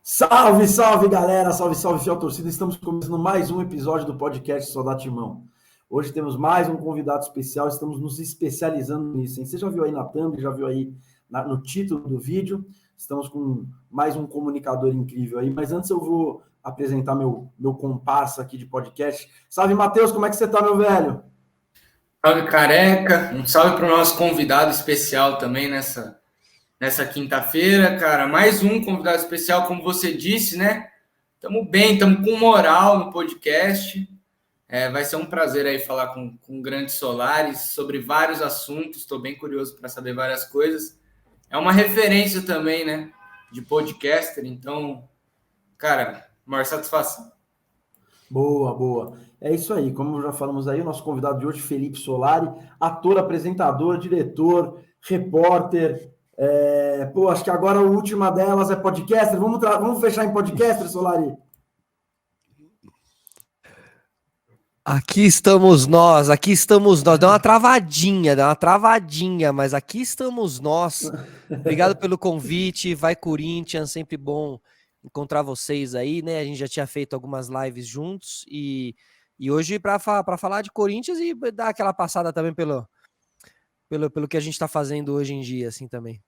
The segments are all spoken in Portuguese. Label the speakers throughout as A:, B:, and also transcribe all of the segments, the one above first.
A: Salve, salve galera, salve, salve fiel torcida. Estamos começando mais um episódio do podcast Só Dá Timão. Hoje temos mais um convidado especial, estamos nos especializando nisso, hein? Você já viu aí na thumb, já viu aí no título do vídeo, estamos com mais um comunicador incrível aí, mas antes eu vou apresentar meu comparsa aqui de podcast. Salve, Matheus, como é que você tá, meu velho?
B: Salve, Careca. Um salve para o nosso convidado especial também nessa quinta-feira, cara. Mais um convidado especial, como você disse, né? Estamos bem, estamos com moral no podcast. Vai ser um prazer aí falar com o Grande Solares sobre vários assuntos. Estou bem curioso para saber várias coisas. É uma referência também, né? De podcaster. Então, cara, maior satisfação.
A: Boa, boa. É isso aí, como já falamos aí, o nosso convidado de hoje, Felipe Solari, ator, apresentador, diretor, repórter. Acho que agora a última delas é podcaster. Vamos fechar em podcaster, Solari?
C: Aqui estamos nós. Deu uma travadinha, mas aqui estamos nós. Obrigado pelo convite. Vai Corinthians, sempre bom encontrar vocês aí, né? A gente já tinha feito algumas lives juntos e hoje para falar de Corinthians e dar aquela passada também pelo que a gente está fazendo hoje em dia, assim também.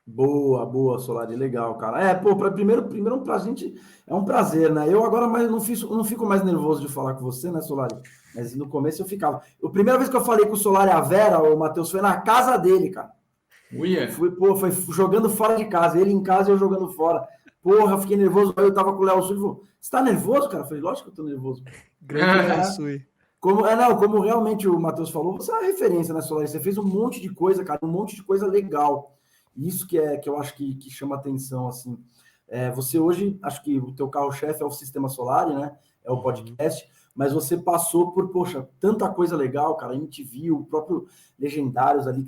A: Boa, boa, Solari, legal, cara. Primeiro pra gente é um prazer, né? Eu agora mais não fico mais nervoso de falar com você, né, Solari? Mas no começo eu ficava. A primeira vez que eu falei com o Solari a Vera, o Matheus, foi na casa dele, cara.
B: Uia.
A: Foi jogando fora de casa, ele em casa e eu jogando fora. Porra, eu fiquei nervoso, aí eu tava com o Léo Sul e falou: Você tá nervoso, cara? Eu falei, lógico que eu tô nervoso.
C: Grande Léo Sul.
A: Como realmente o Matheus falou, você é uma referência, né, Solari? Você fez um monte de coisa, cara, um monte de coisa legal. Isso que eu acho que chama atenção, assim. Você hoje, acho que o teu carro-chefe é o Sistema Solar, né? É o podcast, mas você passou por, poxa, tanta coisa legal, cara, MTV, o próprio Legendários ali,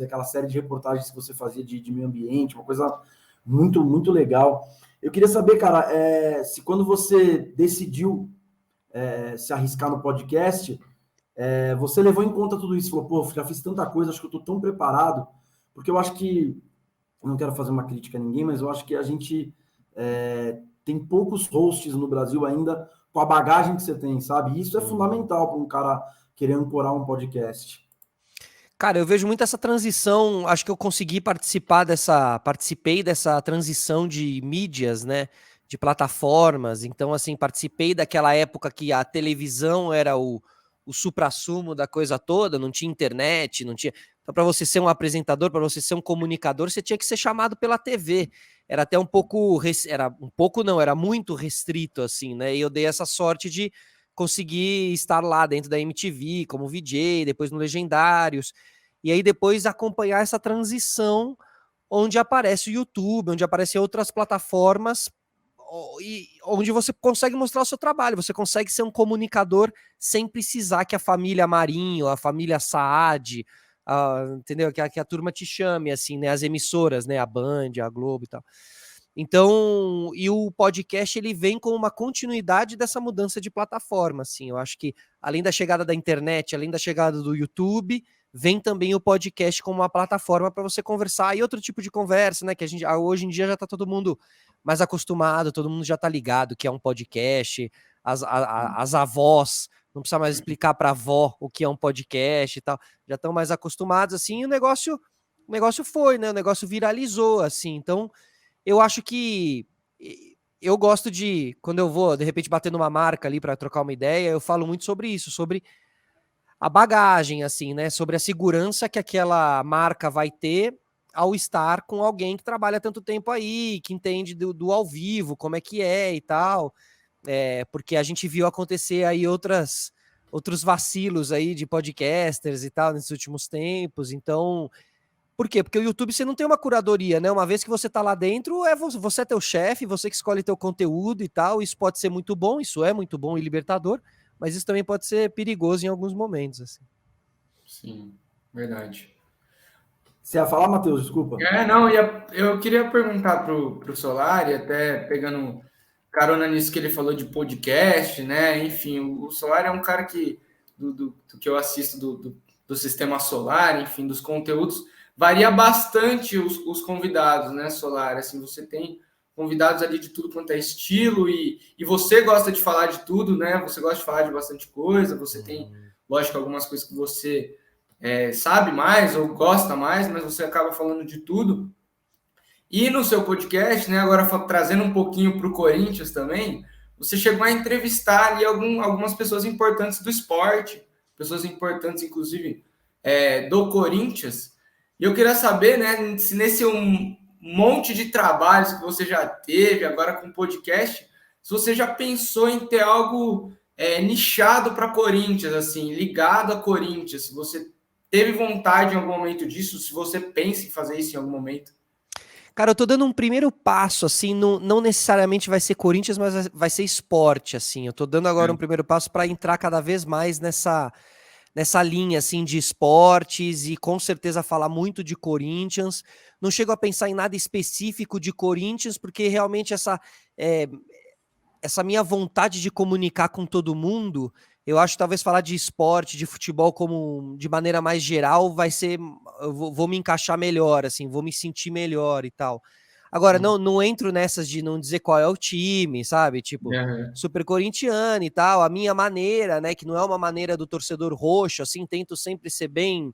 A: aquela série de reportagens que você fazia de meio ambiente, uma coisa muito, muito legal. Eu queria saber, cara, se quando você decidiu se arriscar no podcast, você levou em conta tudo isso, falou, pô, já fiz tanta coisa, acho que eu tô tão preparado, porque eu acho que eu não quero fazer uma crítica a ninguém, mas eu acho que a gente tem poucos hosts no Brasil ainda com a bagagem que você tem, sabe? E isso é fundamental para um cara querer ancorar um podcast.
C: Cara, eu vejo muito essa transição, acho que eu participei dessa transição de mídias, né, de plataformas, então, assim, participei daquela época que a televisão era o suprassumo da coisa toda, não tinha internet, não tinha... Então, para você ser um apresentador, para você ser um comunicador, você tinha que ser chamado pela TV, era até era muito restrito, assim, né, e eu dei essa sorte de conseguir estar lá dentro da MTV, como VJ, depois no Legendários, e aí depois acompanhar essa transição onde aparece o YouTube, onde aparecem outras plataformas, e onde você consegue mostrar o seu trabalho, você consegue ser um comunicador sem precisar que a família Marinho, a família Saad, entendeu? Que a turma te chame, assim, né? As emissoras, né? A Band, a Globo e tal. Então, e o podcast ele vem com uma continuidade dessa mudança de plataforma, assim. Eu acho que além da chegada da internet, além da chegada do YouTube, vem também o podcast como uma plataforma para você conversar e outro tipo de conversa, né? Que a gente hoje em dia já está todo mundo mais acostumado, todo mundo já está ligado que é um podcast, as avós não precisa mais explicar para a avó o que é um podcast e tal, já estão mais acostumados assim, e o negócio foi, né? O negócio viralizou assim. Então, eu acho que eu gosto de, quando eu vou, de repente, bater numa marca ali para trocar uma ideia, eu falo muito sobre isso, sobre a bagagem, assim, né? Sobre a segurança que aquela marca vai ter ao estar com alguém que trabalha tanto tempo aí, que entende do ao vivo, como é que é e tal. Porque a gente viu acontecer aí outros vacilos aí de podcasters e tal nesses últimos tempos. Então, por quê? Porque o YouTube você não tem uma curadoria, né? Uma vez que você tá lá dentro, você é teu chefe, você que escolhe teu conteúdo e tal. Isso pode ser muito bom, isso é muito bom e libertador, mas isso também pode ser perigoso em alguns momentos, assim.
B: Sim, verdade.
A: Você ia falar, Matheus? Desculpa.
B: Não, eu queria perguntar pro Solari, até pegando carona nisso que ele falou de podcast, né? Enfim, o Solari é um cara que, do que eu assisto do Sistema Solar, enfim, dos conteúdos, varia bastante os convidados, né, Solari? Assim, você tem convidados ali de tudo quanto é estilo, e você gosta de falar de tudo, né? Você gosta de falar de bastante coisa, você tem, lógico, algumas coisas que você sabe mais ou gosta mais, mas você acaba falando de tudo. E no seu podcast, né, agora trazendo um pouquinho para o Corinthians também, você chegou a entrevistar ali algumas pessoas importantes do esporte, pessoas importantes, inclusive, do Corinthians. E eu queria saber, né, se nesse monte de trabalhos que você já teve, agora com o podcast, se você já pensou em ter algo nichado para Corinthians, assim, ligado a Corinthians, se você teve vontade em algum momento disso, se você pensa em fazer isso em algum momento.
C: Cara, eu tô dando um primeiro passo, assim, não necessariamente vai ser Corinthians, mas vai ser esporte, assim. Eu tô dando agora um primeiro passo para entrar cada vez mais nessa linha, assim, de esportes e com certeza falar muito de Corinthians. Não chego a pensar em nada específico de Corinthians, porque realmente essa minha vontade de comunicar com todo mundo, eu acho que talvez falar de esporte, de futebol como de maneira mais geral vai ser, eu vou me encaixar melhor, assim, vou me sentir melhor e tal. Agora, não entro nessas de não dizer qual é o time, sabe? Tipo, super corintiano e tal, a minha maneira, né, que não é uma maneira do torcedor roxo, assim, tento sempre ser bem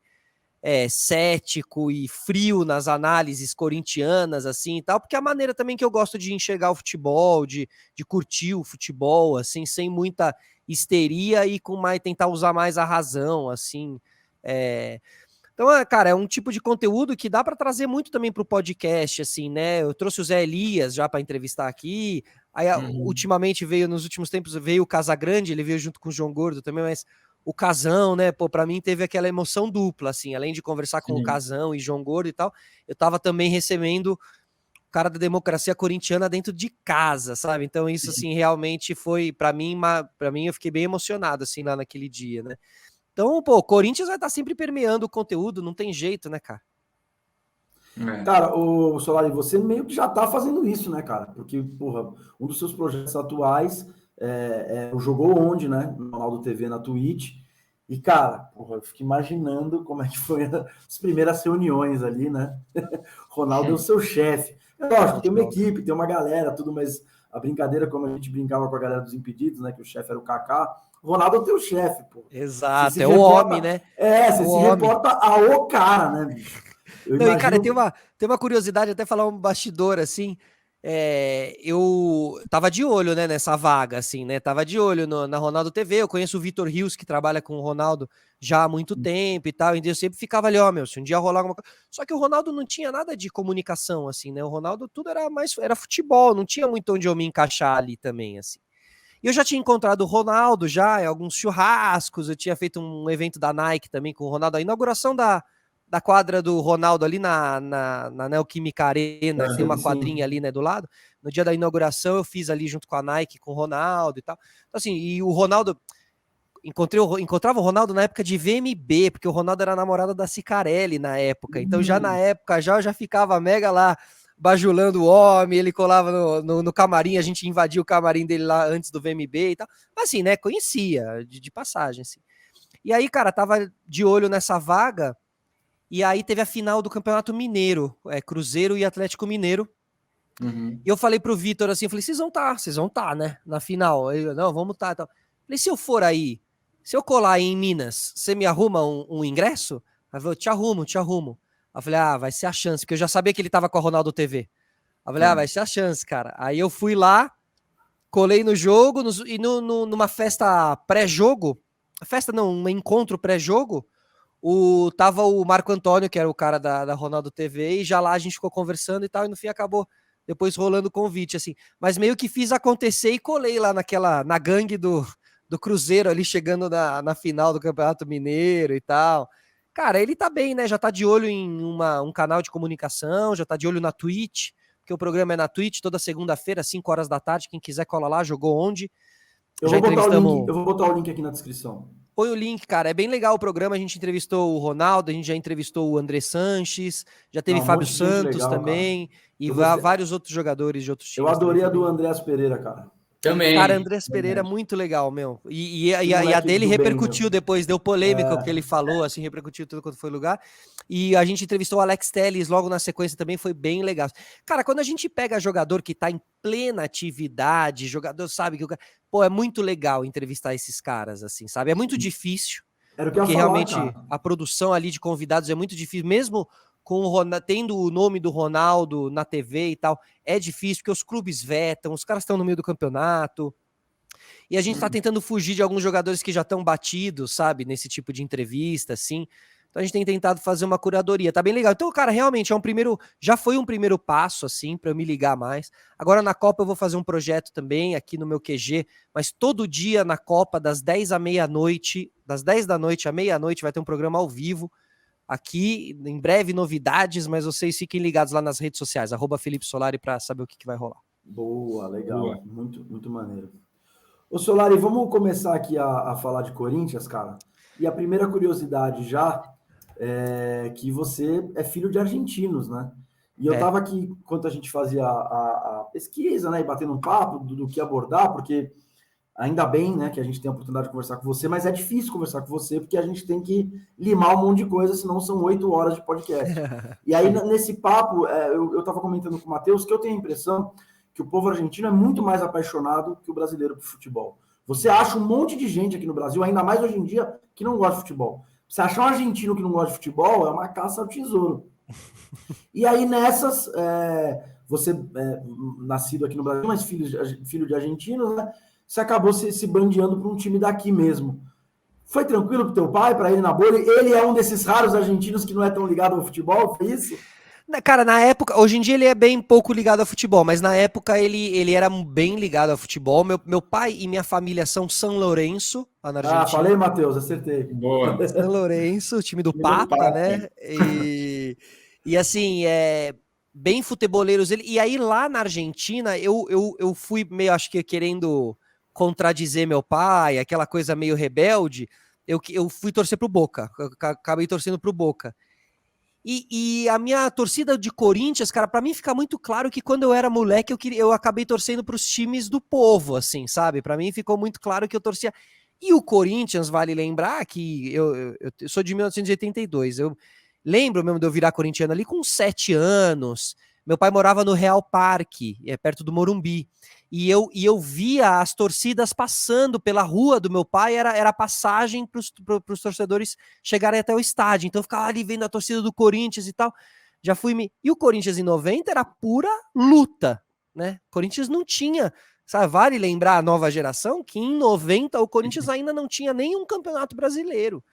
C: cético e frio nas análises corintianas, assim, e tal, porque é a maneira também que eu gosto de enxergar o futebol, de curtir o futebol, assim, sem muita histeria e tentar usar mais a razão, assim. Então, cara, é um tipo de conteúdo que dá para trazer muito também para o podcast, assim, né? Eu trouxe o Zé Elias já para entrevistar aqui. Aí, ultimamente nos últimos tempos, veio o Casagrande, ele veio junto com o João Gordo também, mas o Casão, né? Pô, para mim teve aquela emoção dupla, assim, além de conversar com o Casão e João Gordo e tal, eu tava também recebendo o cara da democracia corintiana dentro de casa, sabe? Então isso, assim, realmente foi, para mim eu fiquei bem emocionado, assim, lá naquele dia, né? Então, pô, o Corinthians vai estar sempre permeando o conteúdo, não tem jeito, né, cara?
A: Cara, o Solari, você meio que já tá fazendo isso, né, cara? Porque, porra, um dos seus projetos atuais o Jogou Onde, né? No canal do TV, na Twitch. E, cara, porra, eu fico imaginando como é que foi as primeiras reuniões ali, né? Ronaldo é o seu chefe. É lógico, tem uma equipe, tem uma galera, tudo, mas a brincadeira, como a gente brincava com a galera dos Impedidos, né? Que o chefe era o Kaká. O Ronaldo é o teu chefe, pô.
C: Exato, é o homem, né?
A: Você se reporta ao cara, né, bicho?
C: Não, e cara, tem uma curiosidade, até falar um bastidor, assim, eu tava de olho, né, nessa vaga, assim, né, tava de olho na Ronaldo TV, eu conheço o Vitor Rios, que trabalha com o Ronaldo já há muito tempo e tal, e eu sempre ficava ali, ó, se um dia rolar alguma coisa, só que o Ronaldo não tinha nada de comunicação, assim, né, o Ronaldo tudo era futebol, não tinha muito onde eu me encaixar ali também, assim. E eu já tinha encontrado o Ronaldo já em alguns churrascos, eu tinha feito um evento da Nike também com o Ronaldo, a inauguração da quadra do Ronaldo ali na Neoquímica Arena, tem uma quadrinha ali, né, do lado. No dia da inauguração eu fiz ali junto com a Nike, com o Ronaldo e tal. Então, assim, e o Ronaldo, encontrava o Ronaldo na época de VMB, porque o Ronaldo era namorado da Cicarelli na época. Então já na época eu já ficava mega lá bajulando o homem, ele colava no camarim, a gente invadia o camarim dele lá antes do VMB e tal. Mas assim, né, conhecia de passagem, assim. E aí, cara, tava de olho nessa vaga. E aí teve a final do Campeonato Mineiro, Cruzeiro e Atlético Mineiro. E eu falei pro Vitor assim, eu falei, vocês vão tá, né, na final. Eu, não, vamos tá. Tal. Falei, se eu for aí, se eu colar aí em Minas, você me arruma um ingresso? Aí eu te arrumo. Aí eu falei, vai ser a chance, porque eu já sabia que ele tava com a Ronaldo TV. Aí eu falei, vai ser a chance, cara. Aí eu fui lá, colei no jogo, e numa festa pré-jogo, um encontro pré-jogo, tava o Marco Antônio, que era o cara da Ronaldo TV, e já lá a gente ficou conversando e tal, e no fim acabou depois rolando o convite, assim. Mas meio que fiz acontecer e colei lá na gangue do Cruzeiro ali, chegando na final do Campeonato Mineiro e tal. Cara, ele tá bem, né? Já tá de olho em um canal de comunicação, já tá de olho na Twitch, porque o programa é na Twitch, toda segunda-feira, 5 horas da tarde, quem quiser cola lá, Jogou Onde.
A: Eu vou botar o link aqui na descrição.
C: Põe o link, cara, é bem legal o programa, a gente entrevistou o Ronaldo, a gente já entrevistou o André Sanches, já teve Fábio Santos legal, também, cara. E vários outros jogadores de outros times.
A: Eu adorei a do Andréas Pereira, cara.
B: Também.
C: Cara, Andrés Pereira, muito legal, meu. E a
A: moleque
C: dele
A: do bem,
C: repercutiu
A: meu.
C: depois, deu polêmica o que ele falou, assim, repercutiu tudo quanto foi lugar. E a gente entrevistou o Alex Telles logo na sequência também, foi bem legal. Cara, quando a gente pega jogador que tá em plena atividade, jogador sabe que o cara... Pô, é muito legal entrevistar esses caras, assim, sabe? É muito difícil,
A: Era o que eu ia
C: porque
A: falar,
C: realmente
A: cara.
C: a produção ali de convidados é muito difícil, mesmo com tendo o nome do Ronaldo na TV e tal, é difícil, porque os clubes vetam, os caras estão no meio do campeonato. E a gente tá tentando fugir de alguns jogadores que já estão batidos, sabe? Nesse tipo de entrevista, assim. Então a gente tem tentado fazer uma curadoria. Tá bem legal. Então, cara, realmente já foi um primeiro passo, assim, para eu me ligar mais. Agora na Copa eu vou fazer um projeto também aqui no meu QG, mas todo dia na Copa, das 10 à meia-noite, das 10 da noite à meia-noite, vai ter um programa ao vivo. Aqui, em breve, novidades, mas vocês fiquem ligados lá nas redes sociais, @Felipe Solari, para saber o que vai rolar.
A: Boa, legal. Muito, muito maneiro. Ô, Solari, vamos começar aqui a falar de Corinthians, cara. E a primeira curiosidade já é que você é filho de argentinos, né? E eu tava aqui, enquanto a gente fazia a pesquisa, né, e batendo um papo do que abordar, porque ainda bem, né, que a gente tem a oportunidade de conversar com você, mas é difícil conversar com você, porque a gente tem que limar um monte de coisa, senão são 8 horas de podcast. E aí, nesse papo, eu tava comentando com o Matheus que eu tenho a impressão que o povo argentino é muito mais apaixonado que o brasileiro por futebol. Você acha um monte de gente aqui no Brasil, ainda mais hoje em dia, que não gosta de futebol. Você achar um argentino que não gosta de futebol é uma caça ao tesouro. E aí nessas, você nascido aqui no Brasil, mas filho de argentinos, né? Você acabou se bandeando para um time daqui mesmo. Foi tranquilo pro teu pai, para ele na bolha? Ele é um desses raros argentinos que não é tão ligado ao futebol, foi isso?
C: Cara, na época, hoje em dia ele é bem pouco ligado ao futebol, mas na época ele era bem ligado ao futebol. Meu pai e minha família são São Lourenço, lá na Argentina.
A: Falei, Matheus, acertei.
B: Boa.
C: São Lourenço, time do Papa, né? E assim, bem futeboleiros. E aí lá na Argentina, eu fui meio, acho que querendo contradizer meu pai, aquela coisa meio rebelde, eu fui torcer pro Boca, acabei torcendo pro Boca. E a minha torcida de Corinthians, cara, pra mim fica muito claro que quando eu era moleque eu acabei torcendo pros times do povo, assim, sabe? Pra mim ficou muito claro que eu torcia. E o Corinthians, vale lembrar que eu sou de 1982, eu lembro mesmo de eu virar corintiano ali com 7 anos. Meu pai morava no Real Parque, perto do Morumbi. E eu via as torcidas passando pela rua do meu pai, era passagem para os torcedores chegarem até o estádio. Então eu ficava ali vendo a torcida do Corinthians e tal. E o Corinthians em 90 era pura luta, né? O Corinthians não tinha. Sabe, vale lembrar a nova geração que em 90 o Corinthians ainda não tinha nenhum campeonato brasileiro.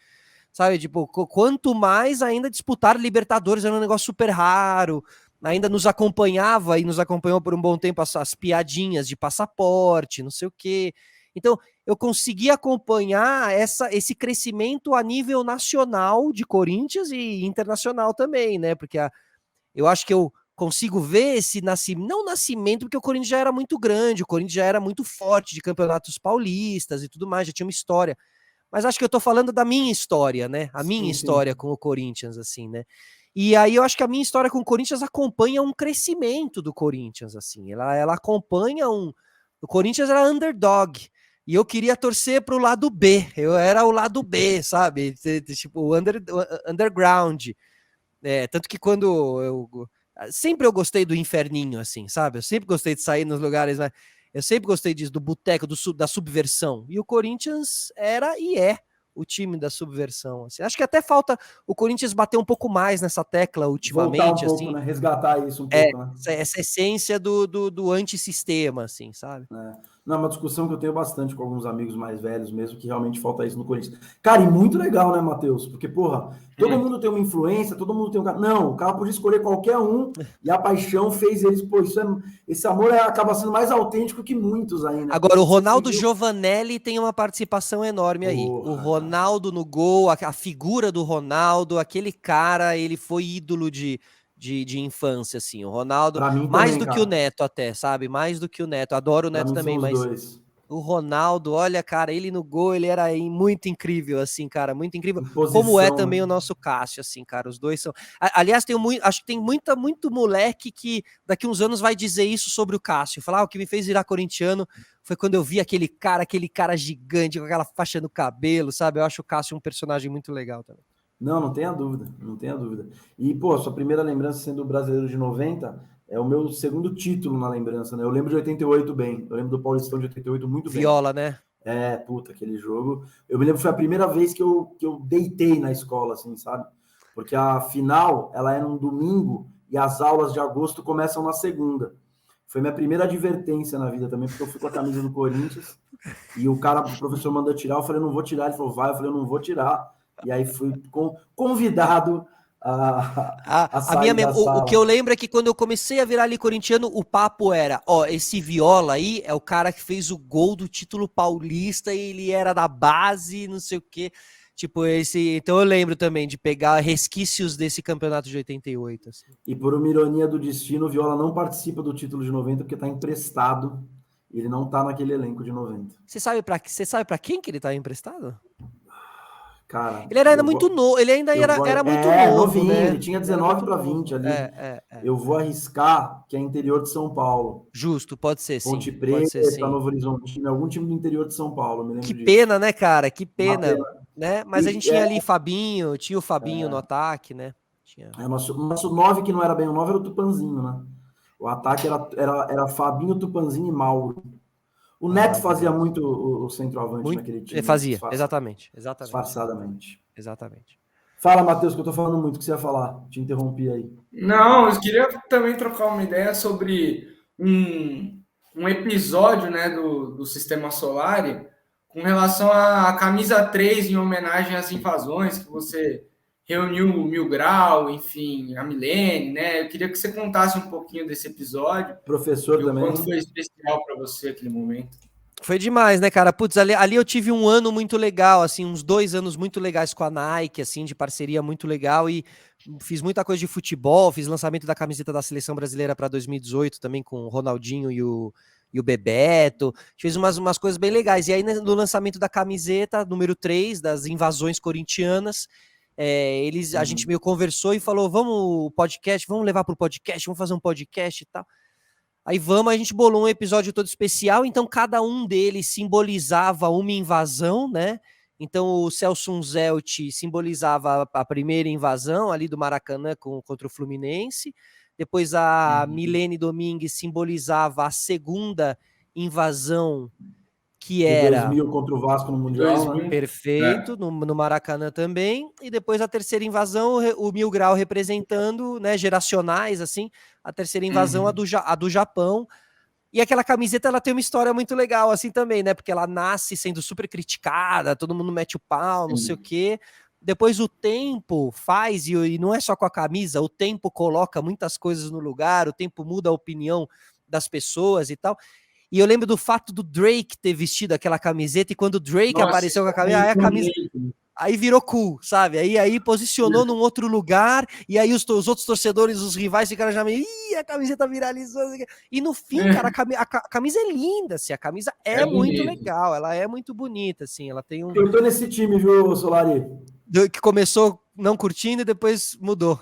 C: Sabe, tipo, quanto mais ainda disputar Libertadores era um negócio super raro. Ainda nos acompanhava e nos acompanhou por um bom tempo as piadinhas de passaporte, não sei o quê. Então, eu consegui acompanhar esse crescimento a nível nacional de Corinthians e internacional também, né? Porque eu acho que eu consigo ver esse nascimento, não nascimento, porque o Corinthians já era muito grande, o Corinthians já era muito forte de campeonatos paulistas e tudo mais, já tinha uma história. Mas acho que eu tô falando da minha história, né? A minha história com o Corinthians, assim, né? E aí eu acho que a minha história com o Corinthians acompanha um crescimento do Corinthians, assim. Ela acompanha O Corinthians era underdog. E eu queria torcer pro lado B. Eu era o lado B, sabe? Tipo, o underground. Tanto que sempre eu gostei do inferninho, assim, sabe? Eu sempre gostei de sair nos lugares, né? Eu sempre gostei disso, do boteco, da subversão. E o Corinthians era e é o time da subversão. Assim. Acho que até falta o Corinthians bater um pouco mais nessa tecla ultimamente.
A: Voltar um pouco,
C: assim,
A: né? Resgatar isso um pouco, né?
C: Essa essência do antissistema, assim, sabe?
A: Não, é uma discussão que eu tenho bastante com alguns amigos mais velhos mesmo, que realmente falta isso no Corinthians. Cara, e muito legal, né, Matheus? Porque, porra, todo mundo tem uma influência, todo mundo tem um cara. Não, o cara podia escolher qualquer um e a paixão fez eles. Pô, esse amor acaba sendo mais autêntico que muitos ainda.
C: Agora, o Ronaldo Giovanelli tem uma participação enorme aí.
A: Porra,
C: o Ronaldo no gol, a figura do Ronaldo, aquele cara, ele foi ídolo de infância, assim. O Ronaldo,
A: pra mim
C: mais
A: também,
C: do
A: cara.
C: que o Neto até, sabe? Mais do que o Neto. Adoro o Neto também,
A: são os
C: mas
A: dois.
C: O Ronaldo, olha, cara, ele no gol, ele era muito incrível, assim, cara, muito incrível.
A: Posição,
C: como é também o nosso Cássio, assim, cara, os dois são... Aliás, acho que tem muito moleque que daqui uns anos vai dizer isso sobre o Cássio, falar, o que me fez virar corintiano foi quando eu vi aquele cara gigante com aquela faixa no cabelo, sabe? Eu acho o Cássio um personagem muito legal também.
A: Não tenha dúvida, não tenha dúvida. E, pô, sua primeira lembrança sendo brasileiro de 90 é o meu segundo título na lembrança, né? Eu lembro de 88 bem, eu lembro do Paulistão de 88 muito bem.
C: Viola, né?
A: Puta, aquele jogo. Eu me lembro que foi a primeira vez que eu deitei na escola, assim, sabe? Porque a final, ela é num domingo e as aulas de agosto começam na segunda. Foi minha primeira advertência na vida também, porque eu fui com a camisa do Corinthians e o professor mandou tirar, eu falei, não vou tirar, ele falou, vai, eu falei, eu não vou tirar. E aí fui convidado a sair da sala.
C: O que eu lembro é que quando eu comecei a virar ali corintiano, o papo era, esse Viola aí é o cara que fez o gol do título paulista e ele era da base, não sei o quê. Tipo, então eu lembro também de pegar resquícios desse campeonato de 88. Assim.
A: E por uma ironia do destino, o Viola não participa do título de 90 porque está emprestado. Ele não está naquele elenco de 90.
C: Você sabe para quem que ele tá emprestado?
A: Cara,
C: ele era ainda muito novo, ele ainda era muito novo,
A: novinho,
C: né?
A: Ele tinha 19 para 20 ali. Eu vou arriscar que é interior de São Paulo.
C: Justo, pode ser sim.
A: Ponte Preta, Novo Horizonte, algum time do interior de São Paulo, me lembro
C: que
A: disso.
C: Pena, né, cara? Que pena, né? Mas a gente tinha ali Fabinho, tinha o Fabinho no ataque, né?
A: Nosso 9, que não era bem o 9, era o Tupanzinho, né? O ataque era Fabinho, Tupanzinho e Mauro. O Neto fazia muito o centroavante naquele time.
C: Fazia, exatamente.
A: Disfarçadamente.
C: Exatamente.
A: Fala, Matheus, que eu tô falando muito, o que você ia falar? Te interrompi aí.
B: Não, eu queria também trocar uma ideia sobre um episódio, né, do Sistema Solar com relação à camisa 3 em homenagem às invasões, que você reuniu o Mil Grau, enfim, a Milene, né? Eu queria que você contasse um pouquinho desse episódio.
A: Professor também.
B: O quanto foi especial para você aquele momento.
C: Foi demais, né, cara? Putz, ali eu tive um ano muito legal, assim, uns 2 anos muito legais com a Nike, assim, de parceria muito legal e fiz muita coisa de futebol, fiz lançamento da camiseta da Seleção Brasileira para 2018 também com o Ronaldinho e o Bebeto, fez umas coisas bem legais. E aí no lançamento da camiseta, número 3, das invasões corintianas, a gente meio conversou e falou, vamos levar pro podcast, vamos fazer um podcast e tal. Aí a gente bolou um episódio todo especial, então cada um deles simbolizava uma invasão, né? Então o Celso Unzelt simbolizava a primeira invasão ali do Maracanã contra o Fluminense, depois a Milene Domingues simbolizava a segunda invasão, que era
A: 2000 contra o Vasco no Mundial,
B: 2000,
A: né?
C: Perfeito, no Maracanã também, e depois a terceira invasão, o Mil Grau representando, né, geracionais, assim, a terceira invasão, a do Japão, e aquela camiseta, ela tem uma história muito legal, assim, também, né, porque ela nasce sendo super criticada, todo mundo mete o pau, não sei o quê, depois o tempo faz, e não é só com a camisa, o tempo coloca muitas coisas no lugar, o tempo muda a opinião das pessoas e tal. E eu lembro do fato do Drake ter vestido aquela camiseta, e quando o Drake apareceu com a camisa, aí virou cool, sabe? Aí posicionou num outro lugar, e aí os outros torcedores, os rivais, ficaram já meio, a camiseta viralizou. E no fim, cara, a camisa é linda, assim, a camisa é muito legal, ela é muito bonita, assim, ela tem
A: Eu tô nesse time, viu, Solari?
C: Que começou não curtindo e depois mudou.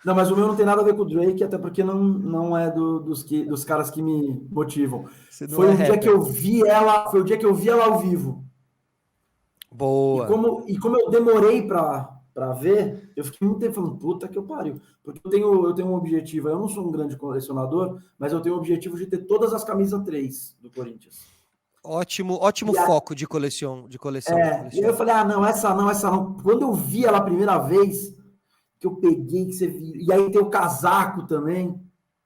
A: Não, mas o meu não tem nada a ver com o Drake, até porque não é dos caras que me motivam. Foi o dia que eu vi ela ao vivo.
C: Boa.
A: E como eu demorei para ver, eu fiquei muito tempo falando, puta que eu pariu. Porque eu tenho um objetivo, eu não sou um grande colecionador, mas eu tenho o objetivo de ter todas as camisas 3 do Corinthians.
C: Ótimo foco de coleção.
A: E aí eu falei, não, essa não. Quando eu vi ela a primeira vez, que eu peguei, que você viu, e aí tem o casaco também.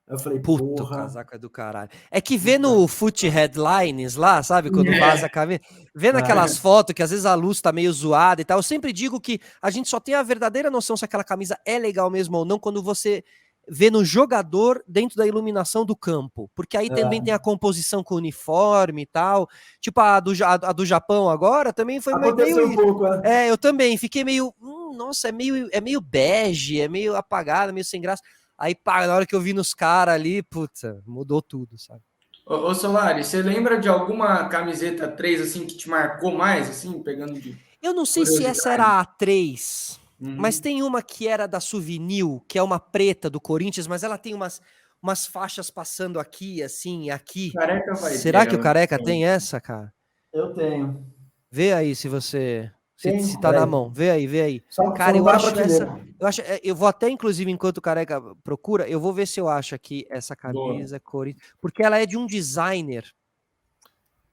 A: Eu falei,
C: puta, o casaco é do caralho. É que vê no Foot Headlines lá, sabe? Quando vaza a camisa. Vendo aquelas fotos que às vezes a luz tá meio zoada e tal. Eu sempre digo que a gente só tem a verdadeira noção se aquela camisa é legal mesmo ou não quando você vê no jogador dentro da iluminação do campo. Porque aí também tem a composição com o uniforme e tal. Tipo a do Japão agora também foi
A: aconteceu
C: meio...
A: um pouco,
C: eu também. Fiquei meio... nossa, é meio bege, é meio apagado, meio sem graça. Aí, na hora que eu vi nos caras ali, puta, mudou tudo, sabe?
B: Ô Solari, você lembra de alguma camiseta 3 assim que te marcou mais, assim, pegando de
C: Eu não sei se essa
B: curiosidade?
C: era a A3, mas
B: Uhum.
C: tem uma que era da Souvenir, que é uma preta do Corinthians, mas ela tem umas faixas passando aqui, assim, aqui.
B: Careca vai ter
C: Será que o
B: ela.
C: Careca tem essa, cara?
A: Eu tenho.
C: Vê aí se você se
A: Tenho,
C: tá na
A: peraí.
C: mão. Vê aí, vê aí.
A: Só
C: Cara,
A: não
C: eu
A: dá na
C: acho essa,
A: prateleira.
C: eu vou até inclusive enquanto o Careca procura, eu vou ver se eu acho aqui essa
B: Boa.
C: camisa Corinthians, porque ela é de um designer.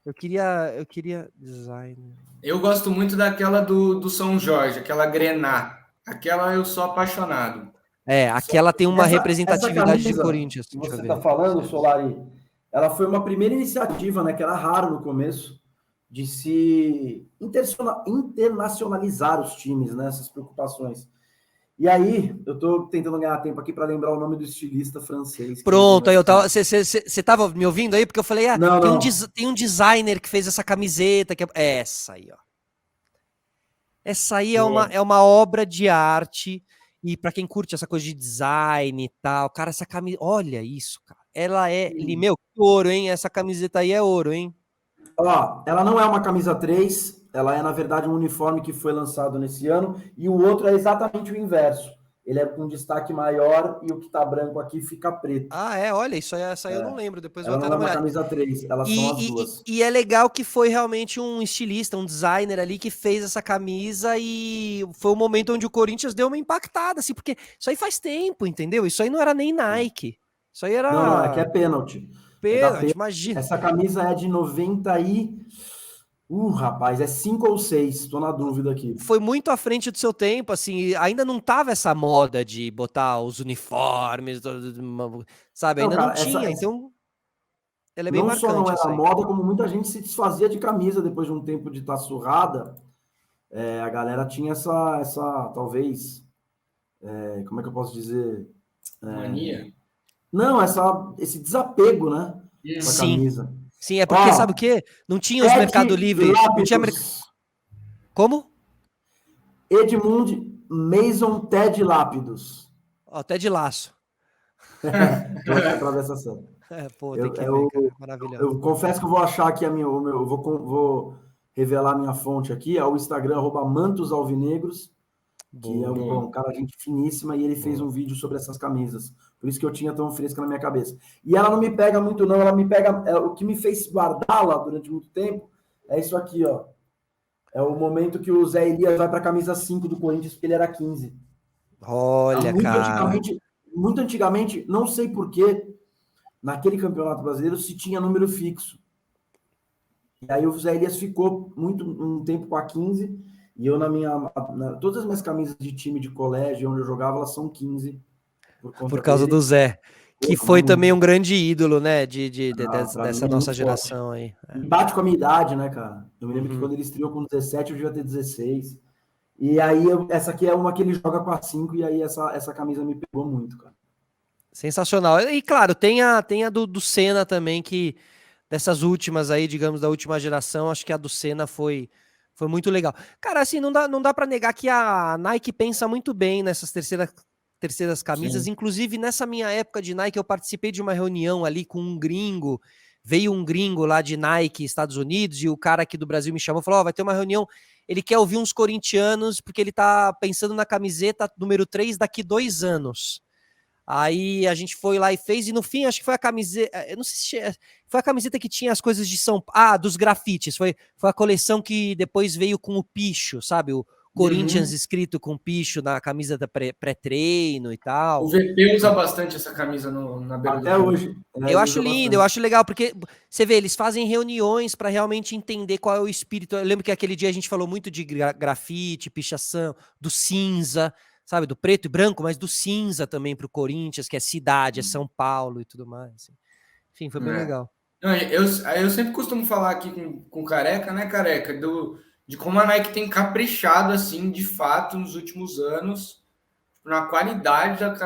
C: Eu queria designer.
B: Eu gosto muito daquela do São Jorge, aquela Grená. Aquela eu sou apaixonado.
C: É,
A: Só
C: aquela tem uma
A: essa
C: representatividade de
A: camisa
C: Corinthians.
A: que
C: Deixa eu
A: você está
C: ver.
A: falando, Solari, ela foi uma primeira iniciativa, né, que era raro no começo, de se internacionalizar os times, né, essas preocupações. E aí, eu estou tentando ganhar tempo aqui para lembrar o nome do estilista francês que desenhou
C: Pronto, aí
A: essa
C: eu tava.
A: camisa.
C: Você tava me ouvindo aí? Porque eu falei,
A: Não, não.
C: tem um designer que fez essa camiseta. É essa aí, ó. Essa aí
B: Boa.
C: é uma obra de arte. E para quem curte essa coisa de design e tal, cara, essa camisa. Olha isso, cara. Ela é. Meu, que ouro, hein? Essa camiseta aí é ouro, hein?
A: Ó, ela não é uma camisa 3, ela é, na verdade, um uniforme que foi lançado nesse ano, e o outro é exatamente o inverso. Ele é com destaque maior e o que está branco aqui fica preto.
C: Ah, é, olha, isso aí, essa aí eu não lembro, depois eu vou
A: Ela
C: até
A: não é
C: dar uma
A: uma
C: olhada.
A: camisa 3, elas são as duas.
C: E é legal que foi realmente um estilista, um designer ali que fez essa camisa e foi o momento onde o Corinthians deu uma impactada, assim, porque isso aí faz tempo, entendeu? Isso aí não era nem Nike. Isso aí
A: Não, não, é que é
C: era
A: pênalti. É da
C: pênalti,
A: pênalti.
C: imagina.
A: Essa camisa é de 90 e... rapaz, é 5 ou 6, estou na dúvida aqui.
C: Foi muito à frente do seu tempo, assim, ainda não tava essa moda de botar os uniformes, sabe?
A: Não,
C: Ainda não
A: cara,
C: tinha, então ela é bem
A: não só não
C: marcante
A: era
C: essa aí.
A: moda, como muita gente se desfazia de camisa depois de um tempo de estar surrada. A galera tinha essa talvez, como é que eu posso dizer?
B: Mania.
A: Não, esse desapego, né, com a
C: Sim,
B: Uhum.
A: camisa.
C: sim, é porque sabe o
A: Ó,
C: quê? Não tinha os Mercado
A: Ed
C: Livre, não tinha
A: Lápidos,
C: como?
A: Edmund Mason Ted Lápidos.
C: Ó, até de laço.
A: Tô aqui para ver essa série.
C: É, pô, tem
A: Eu,
C: que ver, cara.
A: eu,
C: É maravilhoso.
A: eu confesso que eu vou achar aqui eu vou revelar a minha fonte aqui, é o Instagram, @mantosalvinegros, que é
C: Boa,
B: Boa.
A: um cara, gente finíssima, e ele fez
C: boa.
A: um vídeo sobre essas camisas. Por isso que eu tinha tão fresca na minha cabeça. E ela não me pega muito, não. Ela me pega. O que me fez guardá-la durante muito tempo é isso aqui, ó. É o momento que o Zé Elias vai para a camisa 5 do Corinthians, porque ele era 15.
C: Olha, cara.
A: Muito antigamente, não sei porquê, naquele campeonato brasileiro se tinha número fixo. E aí o Zé Elias ficou um tempo com a 15, e eu todas as minhas camisas de time de colégio onde eu jogava, elas são 15 por
C: Por
A: conta
C: causa
A: dele.
C: do Zé, que
A: Eu amo
C: foi também
A: muito.
C: um grande ídolo, né,
A: Para mim
C: dessa
A: é
C: nossa
A: muito forte.
C: geração aí.
A: E bate com a minha idade, né, cara? Eu me lembro que
C: Uhum.
A: quando ele estreou com 17, eu devia ter 16. E aí, essa aqui é uma que ele joga com a 5, e aí essa camisa me pegou muito, cara.
C: Sensacional. E claro, tem a do Senna também, que dessas últimas aí, digamos, da última geração, acho que a do Senna foi muito legal. Cara, assim, não dá para negar que a Nike pensa muito bem nessas terceiras camisas.
B: Sim.
C: Inclusive, nessa minha época de Nike, eu participei de uma reunião ali com um gringo. Veio um gringo lá de Nike, Estados Unidos, e o cara aqui do Brasil me chamou e falou: vai ter uma reunião. Ele quer ouvir uns corintianos, porque ele tá pensando na camiseta número 3 daqui 2 anos. Aí a gente foi lá e fez, e no fim acho que foi a camiseta, eu não sei se foi a camiseta que tinha as coisas de dos grafites, foi a coleção que depois veio com o picho, sabe, o Corinthians
B: Uhum.
C: escrito com picho na camisa da pré-treino e
B: O
C: tal.
B: VP usa bastante essa camisa na beira do
A: Até
B: campo.
A: hoje,
C: Eu
A: ele
C: acho
A: usa
C: lindo, eu
A: bastante.
C: acho legal, porque você vê, eles fazem reuniões para realmente entender qual é o espírito. Eu lembro que aquele dia a gente falou muito de grafite, pichação, do cinza, sabe, do preto e branco, mas do cinza também para o Corinthians, que é cidade, é São Paulo e tudo mais. Assim. Enfim, foi bem
B: É.
C: legal.
B: Não, eu sempre costumo falar aqui com o Careca, né, Careca, de como a Nike tem caprichado, assim, de fato, nos últimos anos, na qualidade das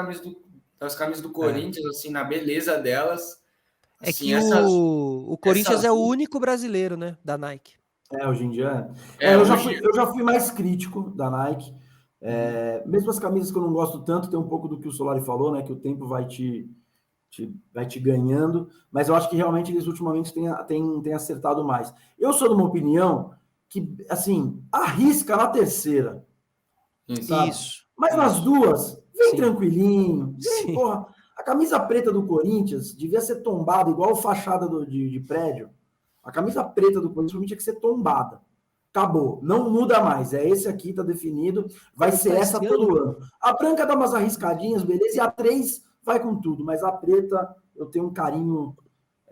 B: camisas do
C: É,
B: Corinthians, assim, na beleza delas.
C: é
B: Assim,
C: que o Corinthians
B: essas
C: é o único brasileiro, né, da Nike.
A: Hoje em dia.
B: hoje.
A: Eu já fui mais crítico da Nike.
C: Uhum.
A: Mesmo as camisas que eu não gosto tanto, tem um pouco do que o Solari falou, né? Que o tempo vai te vai te ganhando, mas eu acho que realmente eles ultimamente têm acertado mais. Eu sou de uma opinião que, assim, arrisca na terceira, sabe?
C: Isso.
A: Mas nas duas, vem
C: Sim.
A: tranquilinho, vem,
C: Sim.
A: porra. A camisa preta do Corinthians devia ser tombada igual fachada de prédio. A camisa preta do Corinthians tinha que ser tombada. Acabou, não muda mais. É esse aqui, tá definido. Vai ser essa todo ano. A branca dá umas arriscadinhas, beleza? E a 3 vai com tudo, mas a preta eu tenho um carinho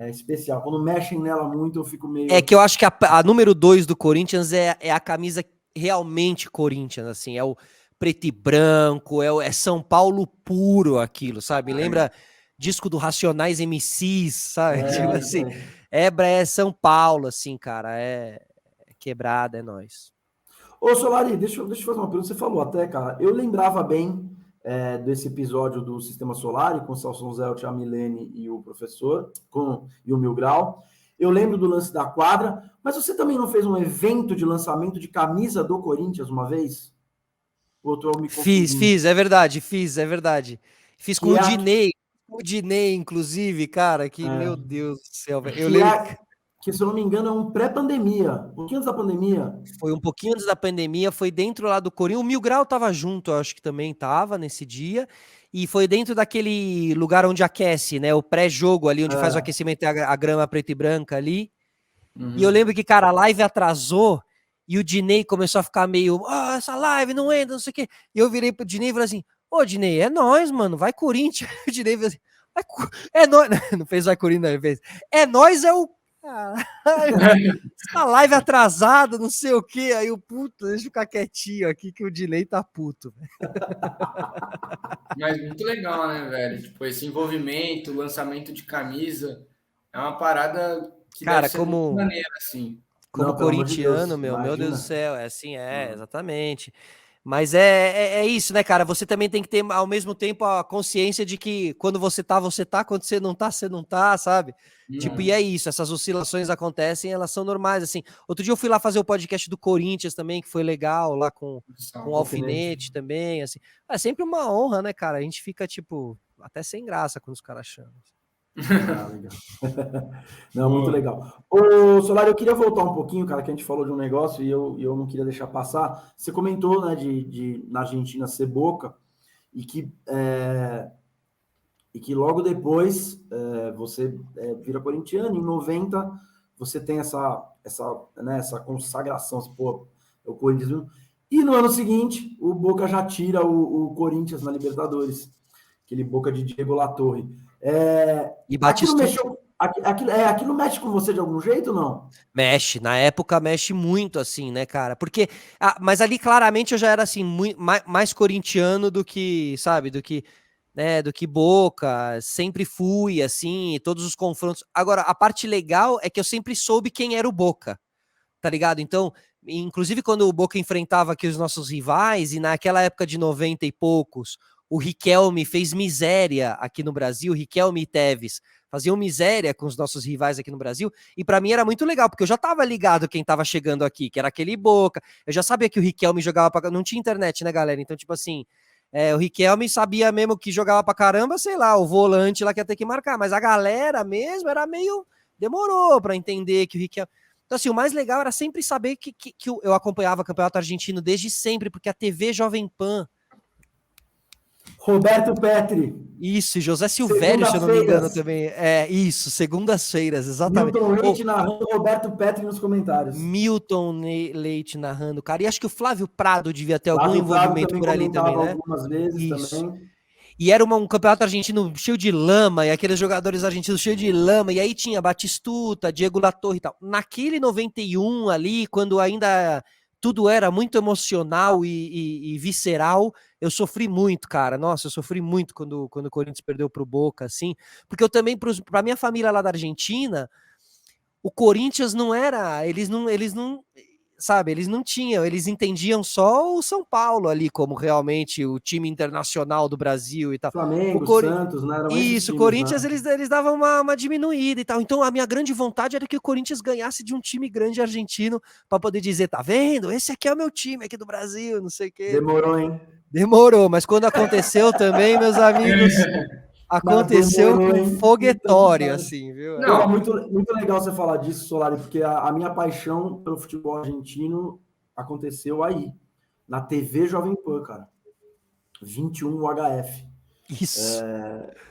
A: especial. Quando mexem nela muito, eu fico meio.
C: É que eu acho que a número 2 do Corinthians é a camisa realmente Corinthians, assim, é o preto e branco, é São Paulo puro aquilo, sabe? Lembra disco do Racionais MCs, sabe? Tipo assim, é São Paulo, assim, cara, é quebrada, é nóis.
A: Ô, Solari, deixa eu fazer uma pergunta. Você falou até, cara, eu lembrava bem desse episódio do Sistema Solar, com o Celso Zelt, a Milene e o professor, e o Mil Grau. Eu lembro do lance da quadra, mas você também não fez um evento de lançamento de camisa do Corinthians uma vez?
C: Fiz, é verdade. Fiz com o Dinei, inclusive, cara, que, meu Deus do céu, velho. Eu lembro
A: que, se eu não me engano, é um pré-pandemia, um pouquinho antes da pandemia.
C: Foi um pouquinho antes da pandemia, foi dentro lá do Corinthians. O Mil Grau tava junto, eu acho que também tava nesse dia. E foi dentro daquele lugar onde aquece, né? O pré-jogo ali, onde faz o aquecimento, a grama preta e branca ali. E eu lembro que, cara, a live atrasou e o Dinei começou a ficar meio, essa live não entra, não sei o quê. E eu virei pro Dinei e falei assim, ô, Dinei, é nóis, mano, vai Corinthians. O Dinei falou assim, é nóis. Não fez vai Corinthians, não, ele fez. É nóis, é o... essa live atrasada, não sei o quê. Aí o puto, deixa eu ficar quietinho aqui que o Dinei tá puto.
B: Mas muito legal, né, velho? Tipo, esse envolvimento, lançamento de camisa, é uma parada que
C: cara,
B: deve ser muito maneira, assim.
C: Como
A: Não,
C: corintiano,
A: de
C: meu Deus do céu, é assim, exatamente. Mas é isso, né, cara? Você também tem que ter, ao mesmo tempo, a consciência de que quando você tá, quando você não tá, sabe? Tipo, e é isso, essas oscilações acontecem, elas são normais, assim. Outro dia eu fui lá fazer o podcast do Corinthians também, que foi legal, lá com o Alfinete também, assim. É sempre uma honra, né, cara? A gente fica, tipo, até sem graça quando os caras chamam.
A: Legal. Não, muito legal. Ô, Solari, eu queria voltar um pouquinho, cara, que a gente falou de um negócio e eu não queria deixar passar. Você comentou, né, de na Argentina ser Boca e que logo depois você vira corintiano. Em 90 você tem essa consagração, pô, é o Corinthians. E no ano seguinte o Boca já tira o Corinthians na Libertadores, aquele Boca de Diego Latorre.
C: E Batistuta.
A: Aquilo mexe com você de algum jeito ou não?
C: Mexe, na época mexe muito, assim, né, cara? Porque, mas ali claramente eu já era, assim, mais corintiano do que, sabe, do que Boca, sempre fui, assim, todos os confrontos. Agora, a parte legal é que eu sempre soube quem era o Boca, tá ligado? Então, inclusive quando o Boca enfrentava aqui os nossos rivais, e naquela época de 90 e poucos, o Riquelme fez miséria aqui no Brasil, Riquelme e Tevez faziam miséria com os nossos rivais aqui no Brasil, e para mim era muito legal, porque eu já tava ligado quem tava chegando aqui, que era aquele Boca, eu já sabia que o Riquelme jogava pra... Não tinha internet, né, galera? Então, tipo assim, o Riquelme sabia mesmo que jogava pra caramba, sei lá, o volante lá que ia ter que marcar, mas a galera mesmo era meio... Demorou pra entender que o Riquelme... Então, assim, o mais legal era sempre saber que eu acompanhava o Campeonato Argentino desde sempre, porque a TV Jovem Pan...
A: Roberto Petri.
C: Isso, José Silvério, se eu não me engano também. Isso, segundas-feiras, exatamente.
A: Milton Leite narrando, Roberto Petri nos comentários.
C: Milton Leite narrando, cara. E acho que o Flávio Prado devia ter algum envolvimento por ali também, né?
A: Algumas vezes
C: isso.
A: Também.
C: E era um campeonato argentino cheio de lama, e aqueles jogadores argentinos cheios de lama, e aí tinha Batistuta, Diego Latorre e tal. Naquele 91 ali, quando ainda tudo era muito emocional e visceral, eu sofri muito, cara. Nossa, eu sofri muito quando o Corinthians perdeu pro Boca, assim, porque eu também, pra minha família lá da Argentina, o Corinthians não era, eles não, sabe, eles não tinham, eles entendiam só o São Paulo ali como realmente o time internacional do Brasil e tal.
A: Flamengo, Santos, né?
C: Isso, o Corinthians, né? eles davam uma diminuída e tal. Então a minha grande vontade era que o Corinthians ganhasse de um time grande argentino para poder dizer, tá vendo? Esse aqui é o meu time aqui do Brasil, não sei o quê.
A: Demorou, hein?
C: Demorou, mas quando aconteceu também, meus amigos, Aconteceu
A: demorou,
C: com
A: hein?
C: foguetório, assim, viu?
B: Não.
A: É muito, muito legal você falar disso, Solari, porque a minha paixão pelo futebol argentino aconteceu aí, na TV Jovem Pan, cara. 21 UHF.
C: Isso.